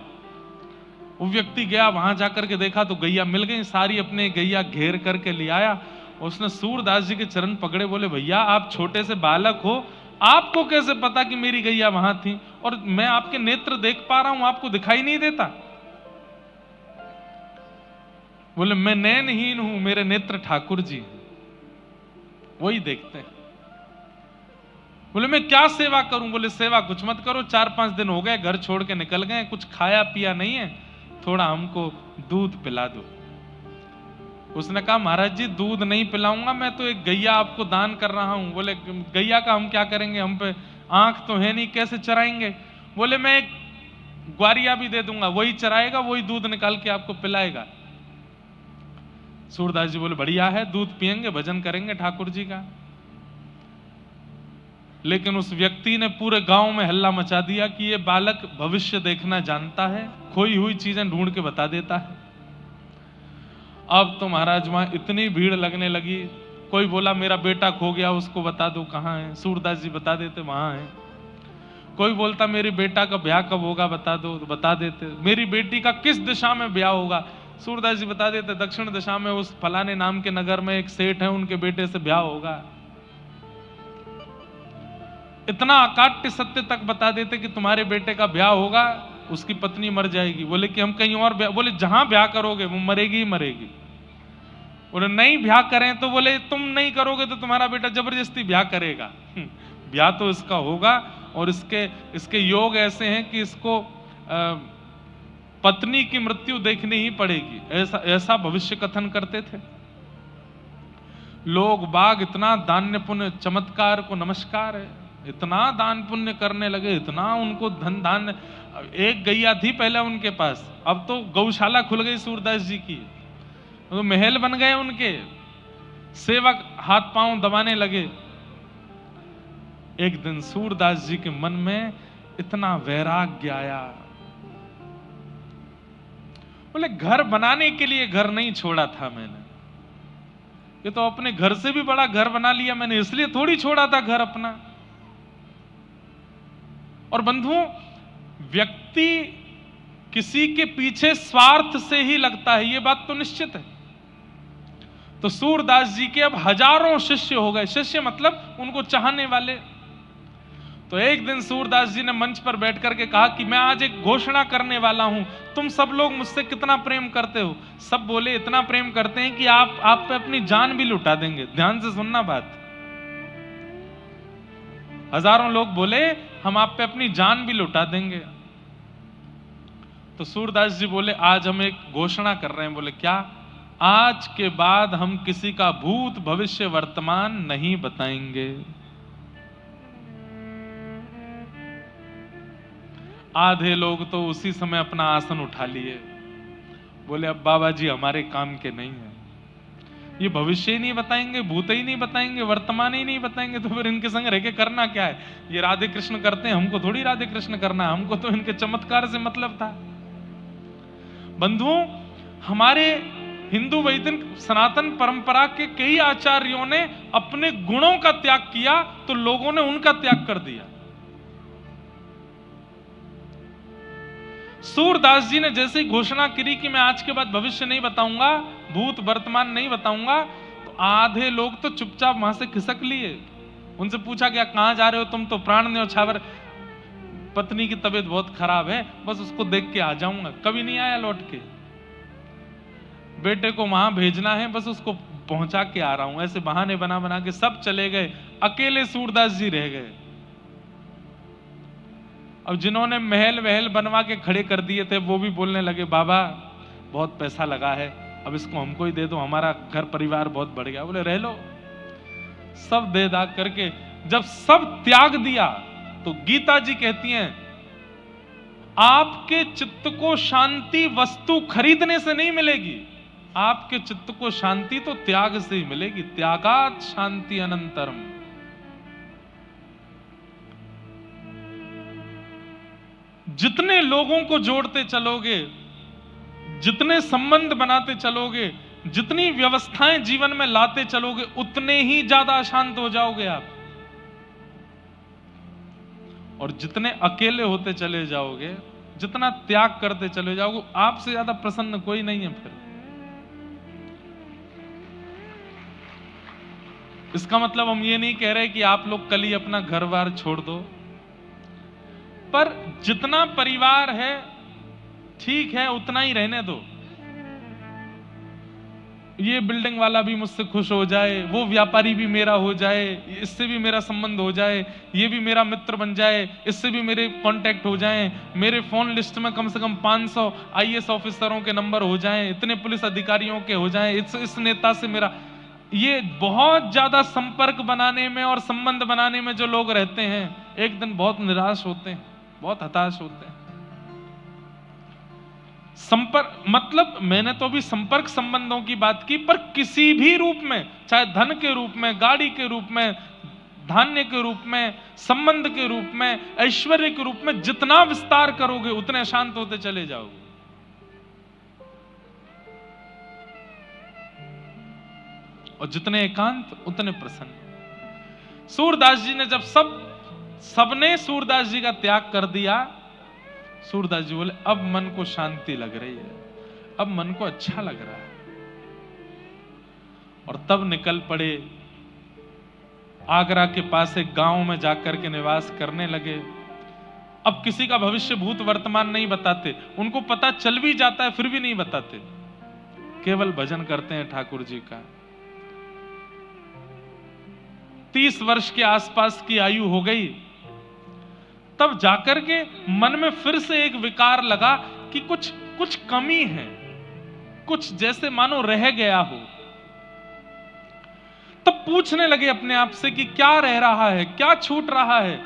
वो व्यक्ति गया, वहां जाकर के देखा तो गैया मिल गई सारी, अपने गैया घेर करके ले आया। उसने सूरदास जी के चरण पकड़े, बोले भैया आप छोटे से बालक हो, आपको कैसे पता कि मेरी गैया वहां थी, और मैं आपके नेत्र देख पा रहा हूं, आपको दिखाई नहीं देता? बोले मैं नयनहीन हूं, मेरे नेत्र ठाकुर जी वही देखते हैं। बोले मैं क्या सेवा करूं? बोले सेवा कुछ मत करो, 4-5 दिन हो गए घर छोड़ के निकल गए, कुछ खाया पिया नहीं है, थोड़ा हमको दूध पिला दो। उसने कहा महाराज जी दूध नहीं पिलाऊंगा, मैं तो एक गैया आपको दान कर रहा हूं। बोले गैया का हम क्या करेंगे, हम पे आंख तो है नहीं, कैसे चराएंगे? बोले मैं एक ग्वारिया भी दे दूंगा, वही चराएगा, वही दूध निकाल के आपको पिलाएगा। सूरदास जी बोले बढ़िया है, दूध पिएंगे, भजन करेंगे ठाकुर जी का। लेकिन उस व्यक्ति ने पूरे गांव में हल्ला मचा दिया कि ये बालक भविष्य देखना जानता है, खोई हुई चीजें ढूंढ के बता देता है। अब तो महाराज वहां इतनी भीड़ लगने लगी, कोई बोला मेरा बेटा खो गया, उसको बता दो कहाँ है, सूरदास जी बता देते वहां है। कोई बोलता मेरे बेटा का ब्याह कब होगा बता दो, तो बता देते। मेरी बेटी का किस दिशा में ब्याह होगा, सूरदास जी बता देते, दक्षिण दिशा में उस फलाने नाम के नगर में एक सेठ है, उनके बेटे से ब्याह होगा। इतना अकाट्य सत्य तक बता देते कि तुम्हारे बेटे का ब्याह होगा, उसकी पत्नी मर जाएगी। बोले कि हम कहीं और ब्याह, बोले जहां ब्याह करोगे वो मरेगी ही मरेगी। बोले नहीं ब्याह करें, तो बोले तुम नहीं करोगे तो तुम्हारा बेटा जबरदस्ती ब्याह करेगा। ब्याह तो इसका होगा, और इसके योग ऐसे हैं कि इसको पत्नी की मृत्यु देखनी ही पड़ेगी, ऐसा भविष्य कथन करते थे लोग बाग। इतना दान्य पुण्य, चमत्कार को नमस्कार है, इतना दान पुण्य करने लगे, इतना उनको धन धान। एक गैया थी पहले उनके पास, अब तो गौशाला खुल गई सूरदास जी की, तो महल बन गए उनके, सेवक हाथ पांव दबाने लगे। एक दिन सूरदास जी के मन में इतना वैराग्य आया, बोले घर बनाने के लिए घर नहीं छोड़ा था मैंने, ये तो अपने घर से भी बड़ा घर बना लिया मैंने, इसलिए थोड़ी छोड़ा था घर अपना। और बंधुओं, व्यक्ति किसी के पीछे स्वार्थ से ही लगता है, ये बात तो निश्चित है। तो सूरदास जी के अब हजारों शिष्य हो गए, शिष्य मतलब उनको चाहने वाले। तो एक दिन सूरदास जी ने मंच पर बैठ करके कहा कि मैं आज एक घोषणा करने वाला हूं, तुम सब लोग मुझसे कितना प्रेम करते हो। सब बोले इतना प्रेम करते हैं कि आप पे अपनी जान भी लुटा देंगे। ध्यान से सुनना बात। हजारों लोग बोले हम आप पे अपनी जान भी लुटा देंगे। तो सूरदास जी बोले आज हम एक घोषणा कर रहे हैं। बोले क्या? आज के बाद हम किसी का भूत भविष्य वर्तमान नहीं बताएंगे। आधे लोग तो उसी समय अपना आसन उठा लिए, बोले अब बाबा जी हमारे काम के नहीं है, ये भविष्य ही नहीं बताएंगे, भूत ही नहीं बताएंगे, वर्तमान ही नहीं बताएंगे, तो फिर इनके संग रह के करना क्या है? ये राधे कृष्ण करते हैं, हमको थोड़ी राधे कृष्ण करना है, हमको तो इनके चमत्कार से मतलब था। बंधुओं, हमारे हिंदू वैदिक सनातन परंपरा के कई आचार्यों ने अपने गुणों का त्याग किया, तो लोगों ने उनका त्याग कर दिया। सूरदास जी ने जैसे ही घोषणा करी कि मैं आज के बाद भविष्य नहीं बताऊंगा, भूत वर्तमान नहीं बताऊंगा, तो आधे लोग तो चुपचाप वहां से खिसक लिए। उनसे पूछा गया कहां जा रहे हो तुम? तो प्राण न्योछावर, पत्नी की तबीयत बहुत खराब है, बस उसको देख के आ जाऊंगा। कभी नहीं आया लौट के। बेटे को वहां भेजना है, बस उसको पहुंचा के आ रहा हूं। ऐसे बहाने बना बना के सब चले गए, अकेले सूरदास जी रह गए। अब जिन्होंने महल वहल बनवा के खड़े कर दिए थे, वो भी बोलने लगे बाबा बहुत पैसा लगा है, अब इसको हमको ही दे दो, हमारा घर परिवार बहुत बढ़ गया। बोले रह लो। सब दे दाग करके जब सब त्याग दिया, तो गीता जी कहती हैं आपके चित्त को शांति वस्तु खरीदने से नहीं मिलेगी, आपके चित्त को शांति तो त्याग से ही मिलेगी। त्यागात शांति अनंतरम। जितने लोगों को जोड़ते चलोगे, जितने संबंध बनाते चलोगे, जितनी व्यवस्थाएं जीवन में लाते चलोगे, उतने ही ज्यादा अशांत हो जाओगे आप। और जितने अकेले होते चले जाओगे, जितना त्याग करते चले जाओगे, आपसे ज्यादा प्रसन्न कोई नहीं है फिर। इसका मतलब हम ये नहीं कह रहे कि आप लोग कल ही अपना घर बार छोड़ दो, पर जितना परिवार है ठीक है, उतना ही रहने दो। ये बिल्डिंग वाला भी मुझसे खुश हो जाए, वो व्यापारी भी मेरा हो जाए, इससे भी मेरा संबंध हो जाए, ये भी मेरा मित्र बन जाए, इससे भी मेरे कांटेक्ट हो जाएं, मेरे फोन लिस्ट में कम से कम 500 आईएएस ऑफिसरों के नंबर हो जाएं, इतने पुलिस अधिकारियों के हो जाएं, इस नेता से मेरा। ये बहुत ज्यादा संपर्क बनाने में और संबंध बनाने में जो लोग रहते हैं, एक दिन बहुत निराश होते हैं, बहुत हताश होते हैं। संपर्क मतलब, मैंने तो अभी संपर्क संबंधों की बात की, पर किसी भी रूप में, चाहे धन के रूप में, गाड़ी के रूप में, धान्य के रूप में, संबंध के रूप में, ऐश्वर्य के रूप में, जितना विस्तार करोगे उतने शांत होते चले जाओगे। और जितने एकांत उतने प्रसन्न। सूरदास जी ने जब सबने सूरदास जी का त्याग कर दिया, सूरदास जी बोले अब मन को शांति लग रही है, अब मन को अच्छा लग रहा है। और तब निकल पड़े, आगरा के पास एक गांव में जाकर के निवास करने लगे। अब किसी का भविष्य भूत वर्तमान नहीं बताते, उनको पता चल भी जाता है फिर भी नहीं बताते, केवल भजन करते हैं ठाकुर जी का। 30 वर्ष के आसपास की आयु हो गई, तब जाकर के मन में फिर से एक विकार लगा कि कुछ कमी है, कुछ जैसे मानो रह गया हो। तब पूछने लगे अपने आप से कि क्या रह रहा है, क्या छूट रहा है।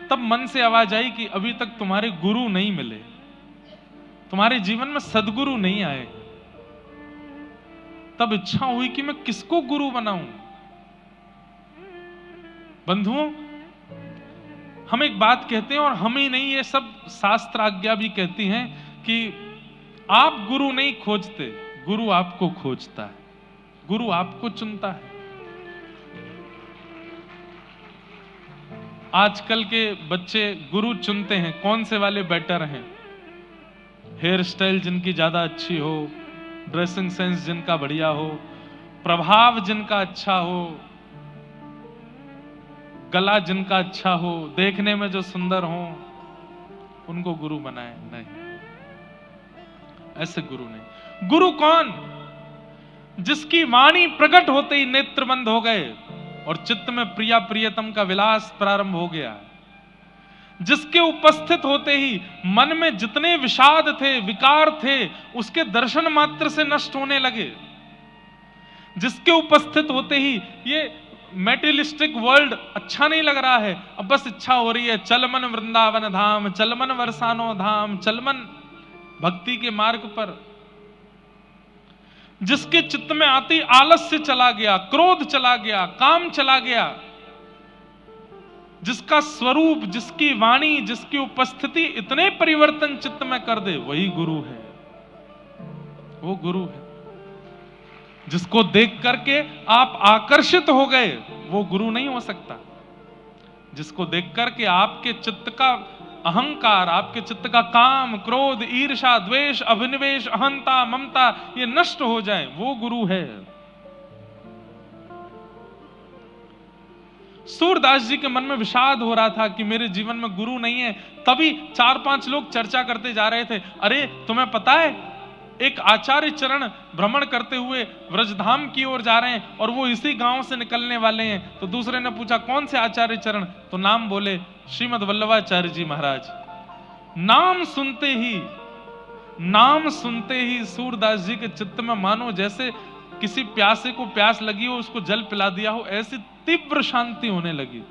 तब मन से आवाज आई कि अभी तक तुम्हारे गुरु नहीं मिले, तुम्हारे जीवन में सदगुरु नहीं आए। तब इच्छा हुई कि मैं किसको गुरु बनाऊं। बंधुओं, हम एक बात कहते हैं, और हम ही नहीं, ये सब शास्त्र आज्ञा भी कहती हैं कि आप गुरु नहीं खोजते, गुरु आपको खोजता है, गुरु आपको चुनता है। आजकल के बच्चे गुरु चुनते हैं, कौन से वाले बेटर हैं, हेयर स्टाइल जिनकी ज्यादा अच्छी हो, ड्रेसिंग सेंस जिनका बढ़िया हो, प्रभाव जिनका अच्छा हो, गला जिनका अच्छा हो, देखने में जो सुंदर हो, उनको गुरु बनाए। नहीं, ऐसे गुरु नहीं। गुरु कौन? जिसकी वाणी प्रकट होते ही नेत्र बंद हो गए और चित्त में प्रिया प्रियतम का विलास प्रारंभ हो गया, जिसके उपस्थित होते ही मन में जितने विषाद थे, विकार थे, उसके दर्शन मात्र से नष्ट होने लगे, जिसके उपस्थित होते ही ये मेटेरियलिस्टिक वर्ल्ड अच्छा नहीं लग रहा है, अब बस इच्छा हो रही है चल मन वृंदावन धाम, चल मन वरसानो धाम, चल मन भक्ति के मार्ग पर। जिसके चित्त में आती आलस्य चला गया, क्रोध चला गया, काम चला गया, जिसका स्वरूप, जिसकी वाणी, जिसकी उपस्थिति इतने परिवर्तन चित्त में कर दे, वही गुरु है। वो गुरु है। जिसको देख करके आप आकर्षित हो गए, वो गुरु नहीं हो सकता। जिसको देख करके आपके चित्त का अहंकार, आपके चित्त का काम, क्रोध, ईर्ष्या, द्वेष, अभिनिवेश, अहंता, ममता ये नष्ट हो जाए, वो गुरु है। सूरदास जी के मन में विषाद हो रहा था कि मेरे जीवन में गुरु नहीं है। तभी 4-5 लोग चर्चा करते जा रहे थे, अरे तुम्हें पता है एक आचार्य चरण भ्रमण करते हुए व्रजधाम की ओर जा रहे हैं और वो इसी गांव से निकलने वाले हैं। तो दूसरे ने पूछा कौन से आचार्य चरण, तो नाम बोले श्रीमद वल्लभाचार्य जी महाराज। नाम सुनते ही सूरदास जी के चित्त में मानो जैसे किसी प्यासे को प्यास लगी हो, उसको जल पिला दिया हो, ऐसी तीव्र शांति होने लगी।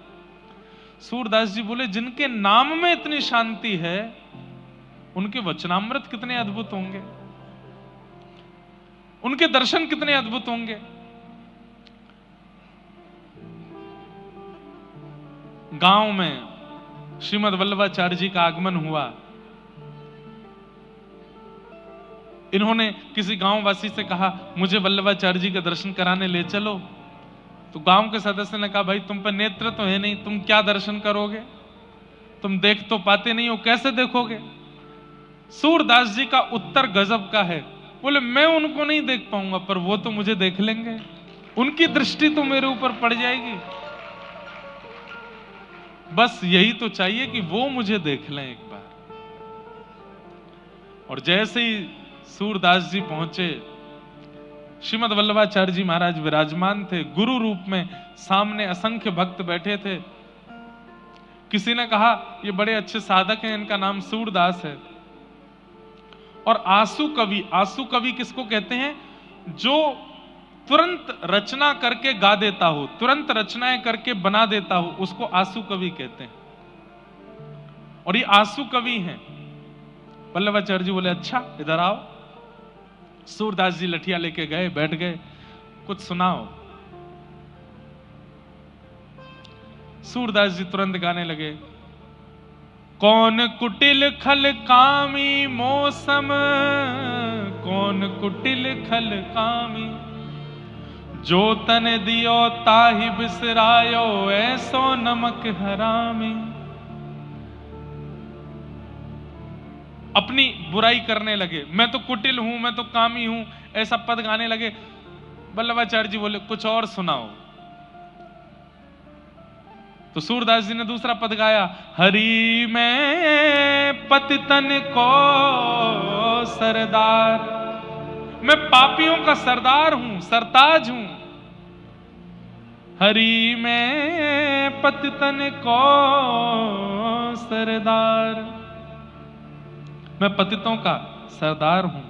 सूरदास जी बोले जिनके नाम में इतनी शांति है, उनके वचनामृत कितने अद्भुत होंगे, उनके दर्शन कितने अद्भुत होंगे। गांव में श्रीमद वल्लभाचार्य जी का आगमन हुआ। इन्होंने किसी गांववासी से कहा मुझे वल्लभाचार्य जी के दर्शन कराने ले चलो। तो गांव के सदस्य ने कहा भाई तुम पर नेत्र तो है नहीं, तुम क्या दर्शन करोगे, तुम देख तो पाते नहीं हो, कैसे देखोगे। सूरदास जी का उत्तर गजब का है, बोले मैं उनको नहीं देख पाऊंगा पर वो तो मुझे देख लेंगे, उनकी दृष्टि तो मेरे ऊपर पड़ जाएगी, बस यही तो चाहिए कि वो मुझे देख लें एक बार। और जैसे ही सूरदास जी पहुंचे, श्रीमद वल्लभाचार्य जी महाराज विराजमान थे गुरु रूप में, सामने असंख्य भक्त बैठे थे। किसी ने कहा ये बड़े अच्छे साधक हैं, इनका नाम सूरदास है। और आंसू कवि किसको कहते हैं, जो तुरंत रचना करके गा देता हो, तुरंत रचनाएं करके बना देता हो, उसको आंसू कवि कहते हैं। और ये आंसू कवि हैं। वल्लभाचार्य जी बोले अच्छा इधर आओ। सूरदास जी लठिया लेके गए, बैठ गए, कुछ सुनाओ। सूरदास जी तुरंत गाने लगे, कौन कुटिल खल कामी मौसम, कौन कुटिल खल कामी, जो तन दियो ताहि बिसरायो, ऐसो नमक हरामी। अपनी बुराई करने लगे, मैं तो कुटिल हूं, मैं तो कामी हूं, ऐसा पद गाने लगे। वल्लभाचार्य जी बोले कुछ और सुनाओ। तो सूरदास जी ने दूसरा पद गाया, हरि मैं पतितन को सरदार, मैं पापियों का सरदार हूं, सरताज हूं। हरि मैं पतितन को सरदार, मैं पतितों का सरदार हूं।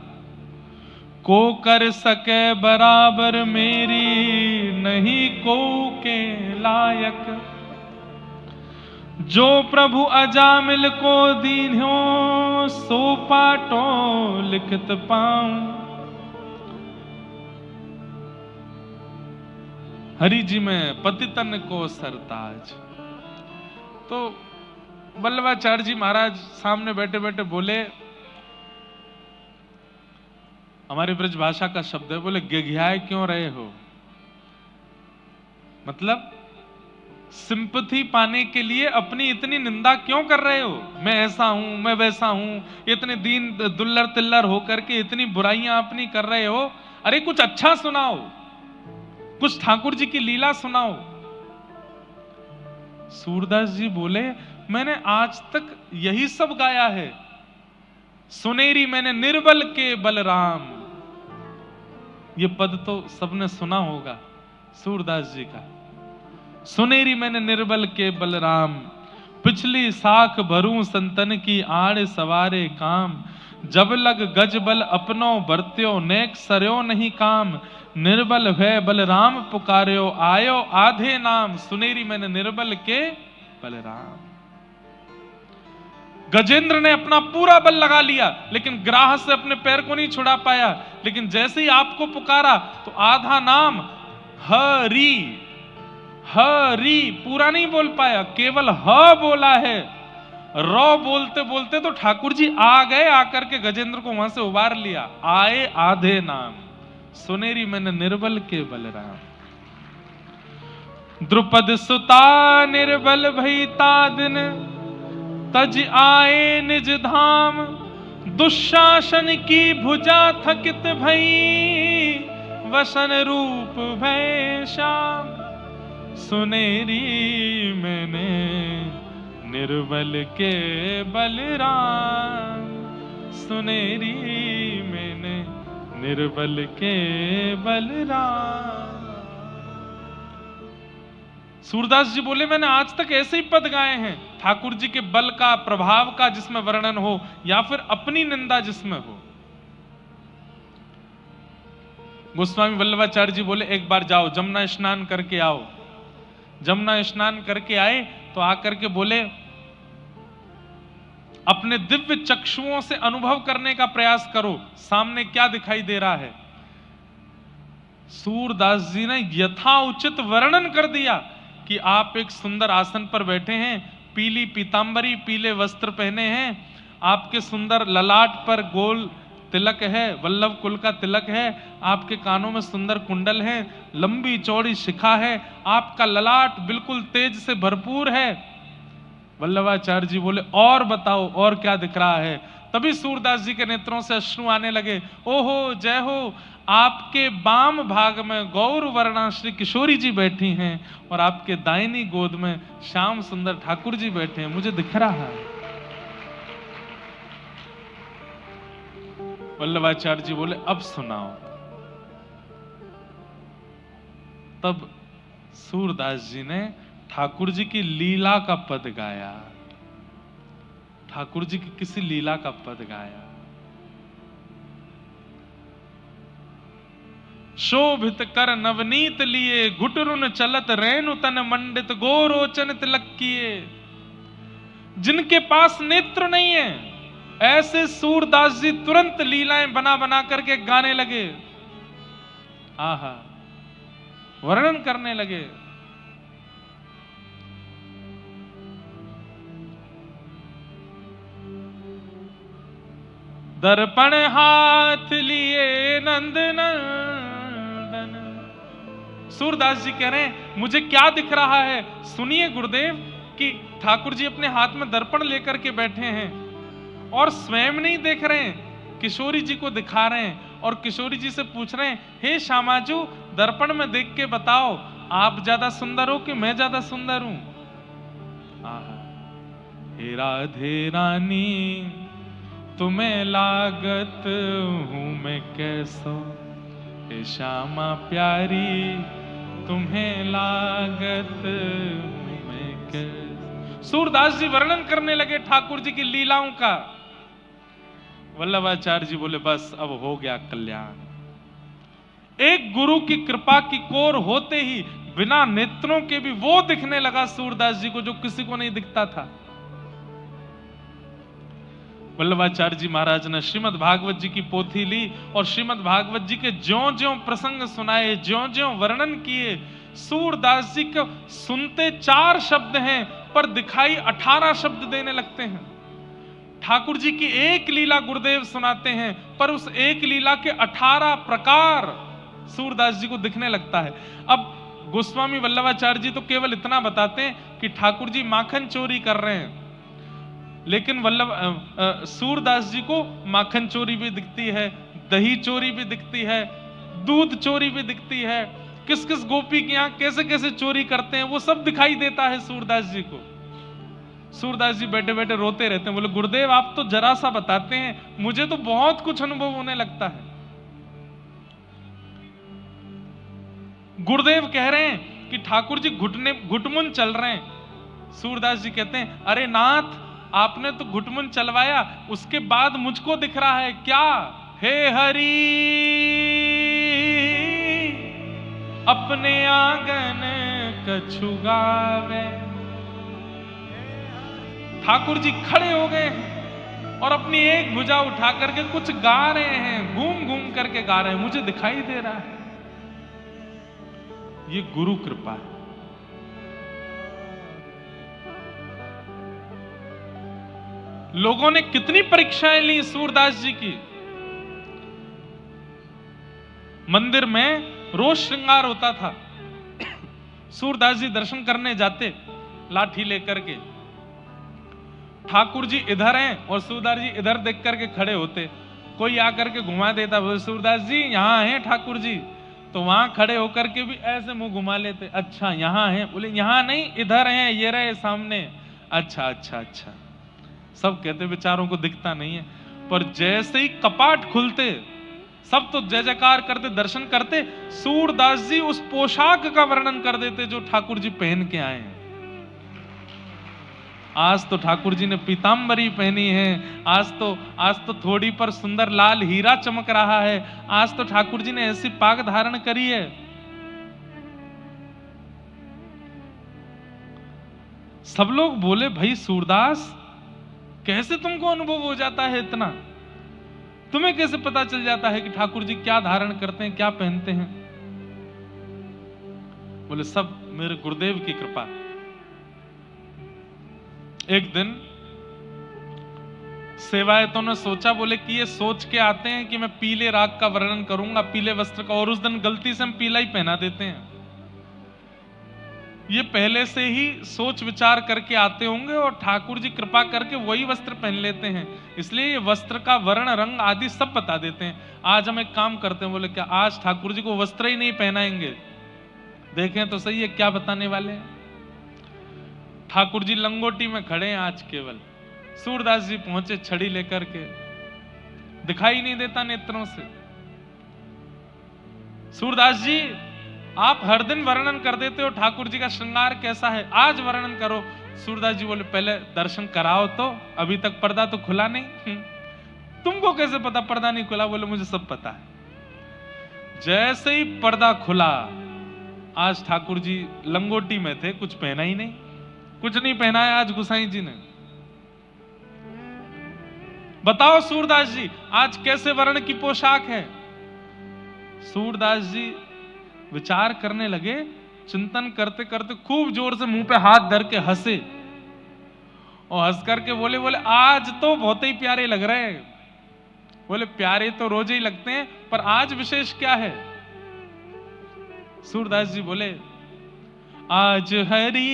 को कर सके बराबर मेरी, नहीं को के लायक। जो प्रभु अजामिल को दीन्हो, सो पाटो लिखत पाऊं। हरि जी में पतितन को सरताज। तो वल्लभाचार्य जी महाराज सामने बैठे बैठे बोले, हमारी ब्रज भाषा का शब्द है, बोले गिघियाए क्यों रहे हो? मतलब सिंपैथी पाने के लिए अपनी इतनी निंदा क्यों कर रहे हो? मैं ऐसा हूं, मैं वैसा हूं, इतने दीन दुल्लर तिल्लर होकर के इतनी बुराइयां अपनी कर रहे हो। अरे कुछ अच्छा सुनाओ, कुछ ठाकुर जी की लीला सुनाओ। सूरदास जी बोले, मैंने आज तक यही सब गाया है। सुनेरी मैंने निर्बल के बलराम, ये पद तो सबने सुना होगा सूरदास जी का। सुनेरी मैंने निर्बल के बलराम, पिछली साख भरूं संतन की आड़ सवारे काम। जब लग गज बल अपनो बरत्यो, नेक सरयो नहीं काम। निर्बल भय बलराम पुकार्यो, आयो आधे नाम। सुनेरी मैंने निर्बल के बलराम। गजेंद्र ने अपना पूरा बल लगा लिया, लेकिन ग्राह से अपने पैर को नहीं छुड़ा पाया। लेकिन जैसे ही आपको पुकारा तो आधा नाम हरि, हरि पूरा नहीं बोल पाया, केवल ह बोला है। रौ बोलते बोलते तो ठाकुर जी आ गए, आकर के गजेंद्र को वहां से उबार लिया। आए आधे नाम, सुनेरी मैंने निर्बल के बलराम। द्रुपद सुता निर्बल भई तादिन, तज आए निज धाम। दुशासन की भुजा थकित भई, वसन रूप भय श्याम। सुनेरी मैंने निर्बल के बलराम, सुनेरी मैंने निर्बल के बलराम। सूरदास जी बोले, मैंने आज तक ऐसे ही पद गाए हैं, ठाकुर जी के बल का, प्रभाव का जिसमें वर्णन हो, या फिर अपनी निंदा जिसमें हो। गोस्वामी वल्लभाचार्य जी बोले, एक बार जाओ जमुना स्नान करके आओ। जमुना स्नान करके आए तो आकर के बोले, अपने दिव्य चक्षुओं से अनुभव करने का प्रयास करो, सामने क्या दिखाई दे रहा है। सूरदास जी ने यथा उचित वर्णन कर दिया कि आप एक सुंदर आसन पर बैठे हैं, पीली पीतांबरी, पीले वस्त्र पहने हैं, आपके सुंदर ललाट पर गोल तिलक है, वल्लभ कुल का तिलक है, आपके कानों में सुंदर कुंडल है, लंबी चौड़ी शिखा है, आपका ललाट बिल्कुल तेज से भरपूर है। वल्लभाचार्य जी बोले, और बताओ और क्या दिख रहा है? तभी सूरदास जी के नेत्रों से अश्रु आने लगे। ओहो जय हो, आपके बाम भाग में गौर वर्णा श्री किशोरी जी बैठी हैं और आपके दाहिनी गोद में श्याम सुंदर ठाकुर जी बैठे हैं, मुझे दिख रहा है। वल्लभाचार्य जी बोले, अब सुनाओ। तब सूरदास जी ने ठाकुर जी की लीला का पद गाया, ठाकुर जी की किसी लीला का पद गाया। शोभित कर नवनीत लिए, घुटरुन चलत रेणु तन मंडित, गोरोचन तिलक किए। जिनके पास नेत्र नहीं है, ऐसे सूरदास जी तुरंत लीलाएं बना बना करके गाने लगे, आहा वर्णन करने लगे। दर्पण हाथ लिए नंद नंदन, सूरदास जी कह रहे हैं मुझे क्या दिख रहा है, सुनिए गुरुदेव, कि ठाकुर जी अपने हाथ में दर्पण लेकर के बैठे हैं और स्वयं नहीं देख रहे हैं, किशोरी जी को दिखा रहे हैं और किशोरी जी से पूछ रहे हैं, हे श्यामाजू दर्पण में देख के बताओ आप ज्यादा सुंदर हो कि मैं ज्यादा सुंदर हूं। हे राधे रानी तुम्हें लागत हूं मैं कैसो, हे श्यामा प्यारी तुम्हें लागत हूं मैं कैसो। सूरदास जी वर्णन करने लगे ठाकुर जी की लीलाओं का। वल्लभाचार्य जी बोले बस अब हो गया कल्याण। एक गुरु की कृपा की कोर होते ही बिना नेत्रों के भी वो दिखने लगा सूरदास जी को जो किसी को नहीं दिखता था। वल्लभाचार्य जी महाराज ने श्रीमद् भागवत जी की पोथी ली और श्रीमद् भागवत जी के ज्यों ज्यों प्रसंग सुनाए, ज्यों ज्यों वर्णन किए। सूरदास जी को सुनते 4 शब्द हैं पर दिखाई 18 शब्द देने लगते हैं। ठाकुर जी की एक लीला गुरुदेव सुनाते हैं पर उस एक लीला के 18 प्रकार सूरदास जी को दिखने लगता है। अब गोस्वामी वल्लभाचार्य जी तो केवल इतना बताते हैं कि ठाकुर जी माखन चोरी कर रहे हैं, लेकिन सूरदास जी को माखन चोरी भी दिखती है, दही चोरी भी दिखती है, दूध चोरी भी दिखती है, किस किस गोपी के यहाँ कैसे कैसे चोरी करते हैं वो सब दिखाई देता है सूरदास जी को। सूरदास जी बैठे बैठे रोते रहते हैं, बोले गुरुदेव आप तो जरा सा बताते हैं, मुझे तो बहुत कुछ अनुभव होने लगता है। गुरुदेव कह रहे हैं कि ठाकुर जी घुटमुन चल रहे हैं। सूरदास जी कहते हैं अरे नाथ आपने तो घुटमुन चलवाया, उसके बाद मुझको दिख रहा है क्या? हे हरि अपने आंगन कछु गावे। ठाकुर जी खड़े हो गए हैं और अपनी एक भुजा उठा करके कुछ गा रहे हैं, घूम घूम करके गा रहे हैं, मुझे दिखाई दे रहा है। ये गुरु कृपा है। लोगों ने कितनी परीक्षाएं ली सूरदास जी की। मंदिर में रोज श्रृंगार होता था। सूरदास जी दर्शन करने जाते लाठी लेकर के, ठाकुर जी इधर हैं और सूरदास जी इधर देख करके खड़े होते। कोई आकर के घुमा देता, बोले सूरदास जी यहाँ हैं ठाकुर जी, तो वहां खड़े होकर के भी ऐसे मुंह घुमा लेते, अच्छा यहाँ हैं, बोले यहाँ नहीं इधर हैं, ये रहे सामने। अच्छा अच्छा अच्छा, सब कहते बेचारों को दिखता नहीं है। पर जैसे ही कपाट खुलते सब तो जय जयकार करते, दर्शन करते। सूरदास जी उस पोशाक का वर्णन कर देते जो ठाकुर जी पहन के आए हैं। आज तो ठाकुर जी ने पीतांबरी पहनी है, आज तो थोड़ी पर सुंदर लाल हीरा चमक रहा है, आज तो ठाकुर जी ने ऐसी पाग धारण करी है। सब लोग बोले भाई सूरदास कैसे तुमको अनुभव हो जाता है इतना, तुम्हें कैसे पता चल जाता है कि ठाकुर जी क्या धारण करते हैं, क्या पहनते हैं? बोले सब मेरे गुरुदेव की कृपा। एक दिन सेवायतों ने सोचा, बोले कि ये सोच के आते हैं कि मैं पीले राग का वर्णन करूंगा, पीले वस्त्र का, और उस दिन गलती से हम पीला ही पहना देते हैं। ये पहले से ही सोच विचार करके आते होंगे और ठाकुर जी कृपा करके वही वस्त्र पहन लेते हैं, इसलिए ये वस्त्र का वर्ण रंग आदि सब बता देते हैं। आज हम एक काम करते हैं, बोले क्या आज ठाकुर जी को वस्त्र ही नहीं पहनाएंगे, देखें तो सही है क्या बताने वाले हैं। ठाकुर जी लंगोटी में खड़े हैं आज केवल। सूरदास जी पहुंचे छड़ी लेकर के, दिखाई नहीं देता नेत्रों से। सूरदास जी आप हर दिन वर्णन कर देते हो ठाकुर जी का श्रृंगार कैसा है, आज वर्णन करो। सूरदास जी बोले पहले दर्शन कराओ तो, अभी तक पर्दा तो खुला नहीं। तुमको कैसे पता पर्दा नहीं खुला? बोले मुझे सब पता है। जैसे ही पर्दा खुला, आज ठाकुर जी लंगोटी में थे, कुछ पहना ही नहीं, कुछ नहीं पहना है आज गुसाई जी ने। बताओ सूरदास जी आज कैसे वर्ण की पोशाक है? सूरदास जी विचार करने लगे, चिंतन करते करते खूब जोर से मुंह पे हाथ धर के हंसे और हंस करके बोले आज तो बहुत ही प्यारे लग रहे हैं। बोले प्यारे तो रोज ही लगते हैं, पर आज विशेष क्या है? सूरदास जी बोले, आज हरि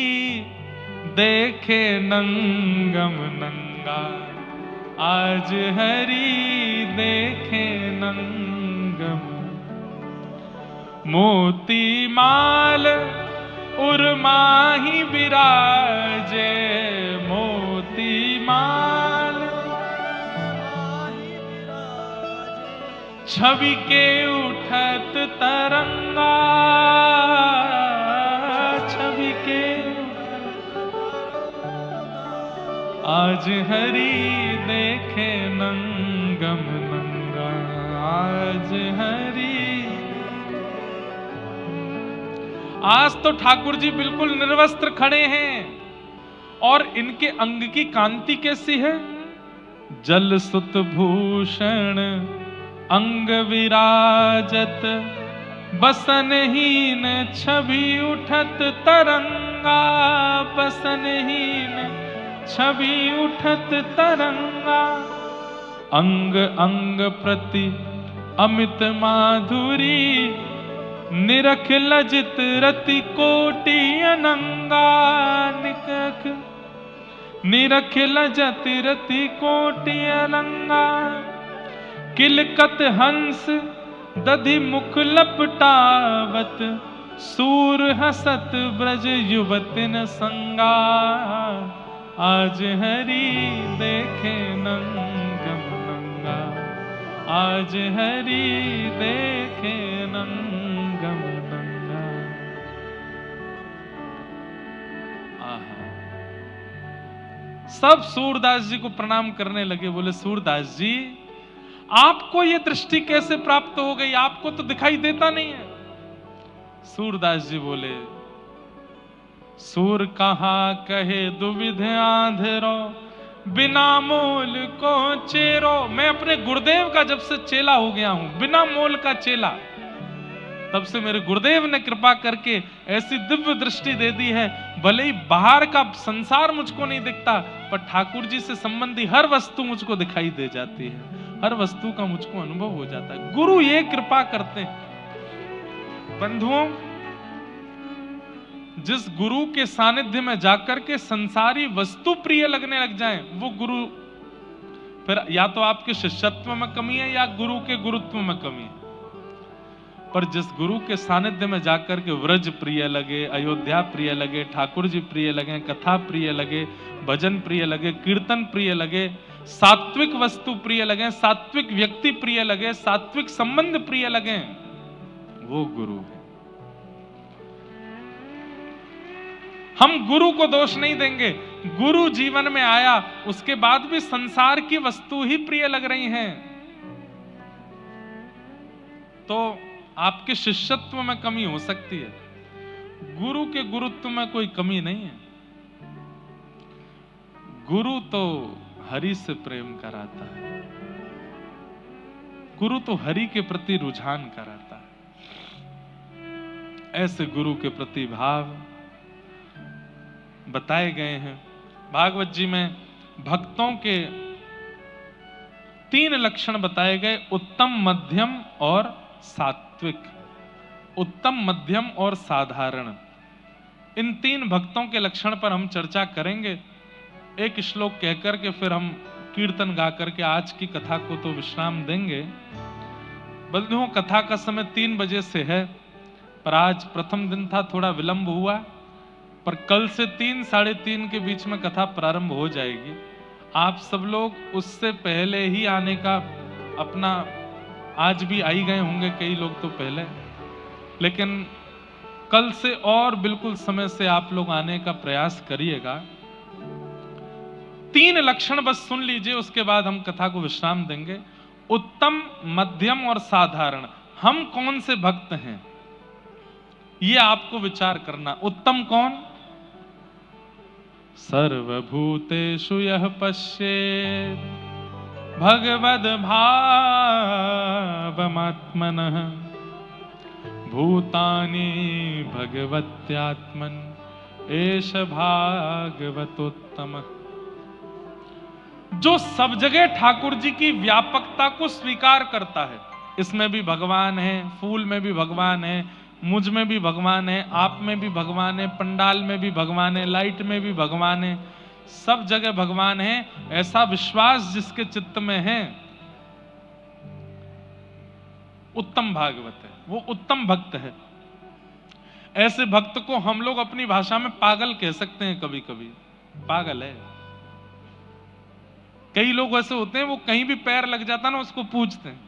देखे नंगम नंगा, आज हरि देखे नंगम, मोती माल उर्माही विराजे, मोती माल छवि के उठत तरंगा, छवि के आज हरि देखे नंगम नंगा, आज हरि। आज तो ठाकुर जी बिल्कुल निर्वस्त्र खड़े हैं और इनके अंग की कांति कैसी है? जल सुत भूषण अंग विराजत, बसनहीन छवि उठत तरंगा, बसनहीन छवि उठत तरंगा, अंग अंग प्रति अमित माधुरी, निरख लजित रति कोटि अनंगा, निरख लजत रति कोटि अनंगा, किलकत हंस दधि मुख लपटावत, सूर हसत ब्रज युवतिन संगा, आज हरि देखे नंगम नंगा, आज हरि देखे नंगम नंगा। आहा, सब सूरदास जी को प्रणाम करने लगे। बोले, सूरदास जी आपको ये दृष्टि कैसे प्राप्त हो गई? आपको तो दिखाई देता नहीं है। सूरदास जी बोले, सूर कहाँ कहे दुविध आंधरो, बिना मोल को चेरो। मैं अपने गुरुदेव का जब से चेला हो गया हूं, बिना मोल का चेला, तब से मेरे गुरुदेव ने कृपा करके ऐसी दिव्य दृष्टि दे दी है। भले ही बाहर का संसार मुझको नहीं दिखता, पर ठाकुर जी से संबंधी हर वस्तु मुझको दिखाई दे जाती है, हर वस्तु का मुझको अनुभव हो जाता है। गुरु ये कृपा करते हैं। बंधुओं, जिस गुरु के सानिध्य में जाकर के संसारी वस्तु प्रिय लगने लग जाएं, वो गुरु फिर या तो आपके शिष्यत्व में कमी है या गुरु के गुरुत्व में कमी है। पर जिस गुरु के सानिध्य में जाकर के व्रज प्रिय लगे, अयोध्या प्रिय लगे, ठाकुर जी प्रिय लगे, कथा प्रिय लगे, भजन प्रिय लगे, कीर्तन प्रिय लगे, सात्विक वस्तु प्रिय लगे, सात्विक व्यक्ति प्रिय लगे, सात्विक संबंध प्रिय लगे, वो गुरु है। हम गुरु को दोष नहीं देंगे। गुरु जीवन में आया, उसके बाद भी संसार की वस्तु ही प्रिय लग रही हैं, तो आपके शिष्यत्व में कमी हो सकती है, गुरु के गुरुत्व में कोई कमी नहीं है। गुरु तो हरि से प्रेम कराता है, गुरु तो हरि के प्रति रुझान कराता है। ऐसे गुरु के प्रति भाव बताए गए हैं। भागवत जी में भक्तों के 3 लक्षण बताए गए, उत्तम, मध्यम और सात्विक। उत्तम, मध्यम और साधारण, इन 3 भक्तों के लक्षण पर हम चर्चा करेंगे। एक श्लोक कहकर के फिर हम कीर्तन गा करके आज की कथा को तो विश्राम देंगे। बंधुओं, कथा का समय 3 बजे से है, पर आज प्रथम दिन था, थोड़ा विलंब हुआ, पर कल से 3, 3:30 के बीच में कथा प्रारंभ हो जाएगी। आप सब लोग उससे पहले ही आने का अपना, आज भी आई गए होंगे कई लोग तो पहले, लेकिन कल से और बिल्कुल समय से आप लोग आने का प्रयास करिएगा। 3 लक्षण बस सुन लीजिए, उसके बाद हम कथा को विश्राम देंगे। उत्तम, मध्यम और साधारण। हम कौन से भक्त हैं, ये आपको विचार करना। उत्तम कौन? सर्वभूतेषु यः पश्येत् भगवद् भावमात्मनः, भूतानि भगवत्यात्मन् एष भागवतोत्तमः। जो सब जगह ठाकुर जी की व्यापकता को स्वीकार करता है, इसमें भी भगवान है, फूल में भी भगवान है, मुझ में भी भगवान है, आप में भी भगवान है, पंडाल में भी भगवान है, लाइट में भी भगवान है, सब जगह भगवान है। ऐसा विश्वास जिसके चित्त में है, उत्तम भागवत है, वो उत्तम भक्त है। ऐसे भक्त को हम लोग अपनी भाषा में पागल कह सकते हैं, कभी कभी पागल है। कई लोग ऐसे होते हैं, वो कहीं भी पैर लग जाता ना उसको पूछते हैं।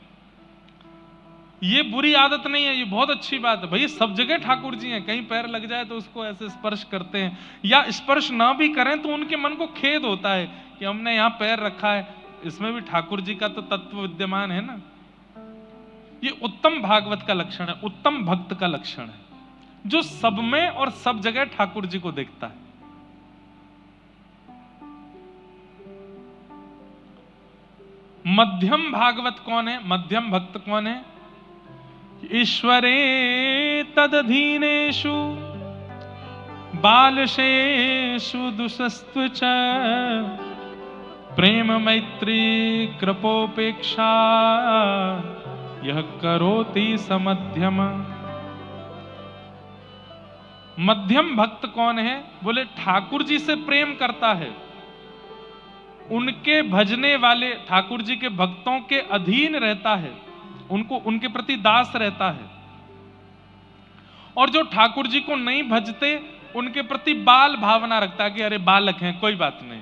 ये बुरी आदत नहीं है, ये बहुत अच्छी बात है। भैया सब जगह ठाकुर जी हैं, कहीं पैर लग जाए तो उसको ऐसे स्पर्श करते हैं, या स्पर्श ना भी करें तो उनके मन को खेद होता है कि हमने यहाँ पैर रखा है, इसमें भी ठाकुर जी का तो तत्व विद्यमान है ना। ये उत्तम भागवत का लक्षण है, उत्तम भक्त का लक्षण है, जो सब में और सब जगह ठाकुर जी को देखता है। मध्यम भागवत कौन है? मध्यम भक्त कौन है? ईश्वरे तदधीनेषु बालशेषु दुषस्तु च प्रेम मैत्री कृपोपेक्षा यह करोति समध्यम। मध्यम भक्त कौन है? बोले ठाकुर जी से प्रेम करता है, उनके भजने वाले ठाकुर जी के भक्तों के अधीन रहता है, उनको उनके प्रति दास रहता है। और जो ठाकुर जी को नहीं भजते उनके प्रति बाल भावना रखता है कि अरे बालक हैं, कोई बात नहीं।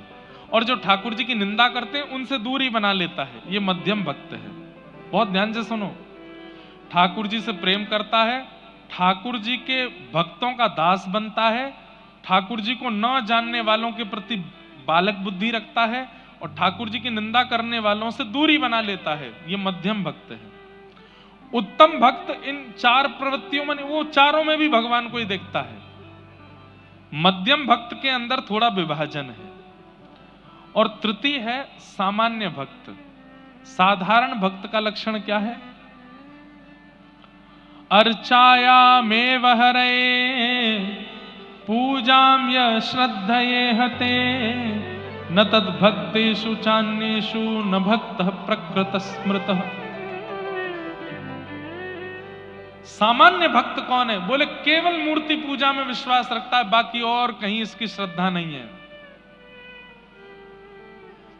और जो ठाकुर जी की निंदा करते हैं उनसे दूरी बना लेता है। ये मध्यम भक्त है। बहुत ध्यान से सुनो, ठाकुर जी से प्रेम करता है, ठाकुर जी के भक्तों का दास बनता है, ठाकुर जी को न जानने वालों के प्रति बालक बुद्धि रखता है, और ठाकुर जी की निंदा करने वालों से दूरी बना लेता है। ये मध्यम भक्त है। उत्तम भक्त इन चार प्रवृत्तियों में, वो चारों में भी भगवान को ही देखता है। मध्यम भक्त के अंदर थोड़ा विभाजन है। और तृतीय है सामान्य भक्त। साधारण भक्त का लक्षण क्या है? अर्चायामेव हरे पूजाम य श्रद्धये हते न तद्भक्तेषु चान्येषु न भक्तः प्रकृत स्मृतः। सामान्य भक्त कौन है? बोले केवल मूर्ति पूजा में विश्वास रखता है, बाकी और कहीं इसकी श्रद्धा नहीं है।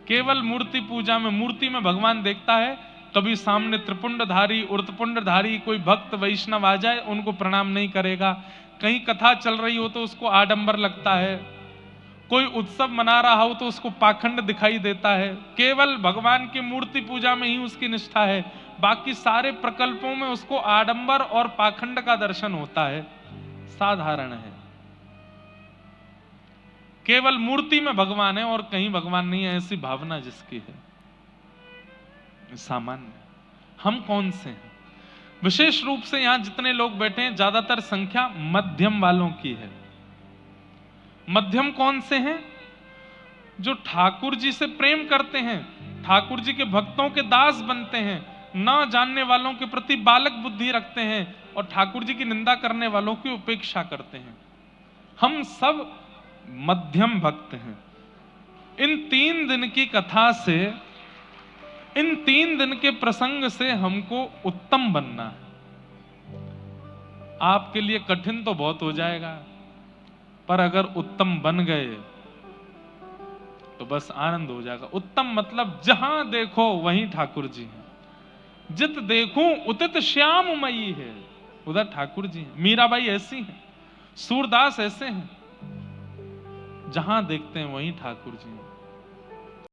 केवल मूर्ति पूजा में, मूर्ति में भगवान देखता है। कभी सामने त्रिपुंडधारी उर्तपुंडधारी कोई भक्त वैष्णव आ जाए, उनको प्रणाम नहीं करेगा। कहीं कथा चल रही हो तो उसको आडंबर लगता है, कोई उत्सव मना रहा हो तो उसको पाखंड दिखाई देता है। केवल भगवान की मूर्ति पूजा में ही उसकी निष्ठा है, बाकी सारे प्रकल्पों में उसको आडंबर और पाखंड का दर्शन होता है। साधारण है। केवल मूर्ति में भगवान है और कहीं भगवान नहीं है, ऐसी भावना जिसकी है। सामान्य। हम कौन से हैं? विशेष रूप से यहां जितने लोग बैठे हैं, ज्यादातर संख्या मध्यम वालों की है। मध्यम कौन से हैं? जो ठाकुर जी से प्रेम करते हैं, ठाकुर जी के भक्तों के दास बनते हैं, ना जानने वालों के प्रति बालक बुद्धि रखते हैं, और ठाकुर जी की निंदा करने वालों की उपेक्षा करते हैं। हम सब मध्यम भक्त हैं। इन 3 दिन की कथा से, इन 3 दिन के प्रसंग से हमको उत्तम बनना है। आपके लिए कठिन तो बहुत हो जाएगा, पर अगर उत्तम बन गए तो बस आनंद हो जाएगा। उत्तम मतलब जहां देखो वहीं ठाकुर जी हैं। जित देखूं उतित श्याममयी है, उधर ठाकुर जी हैं। मीराबाई ऐसी हैं, सूरदास ऐसे हैं, जहां देखते हैं वहीं ठाकुर जी हैं।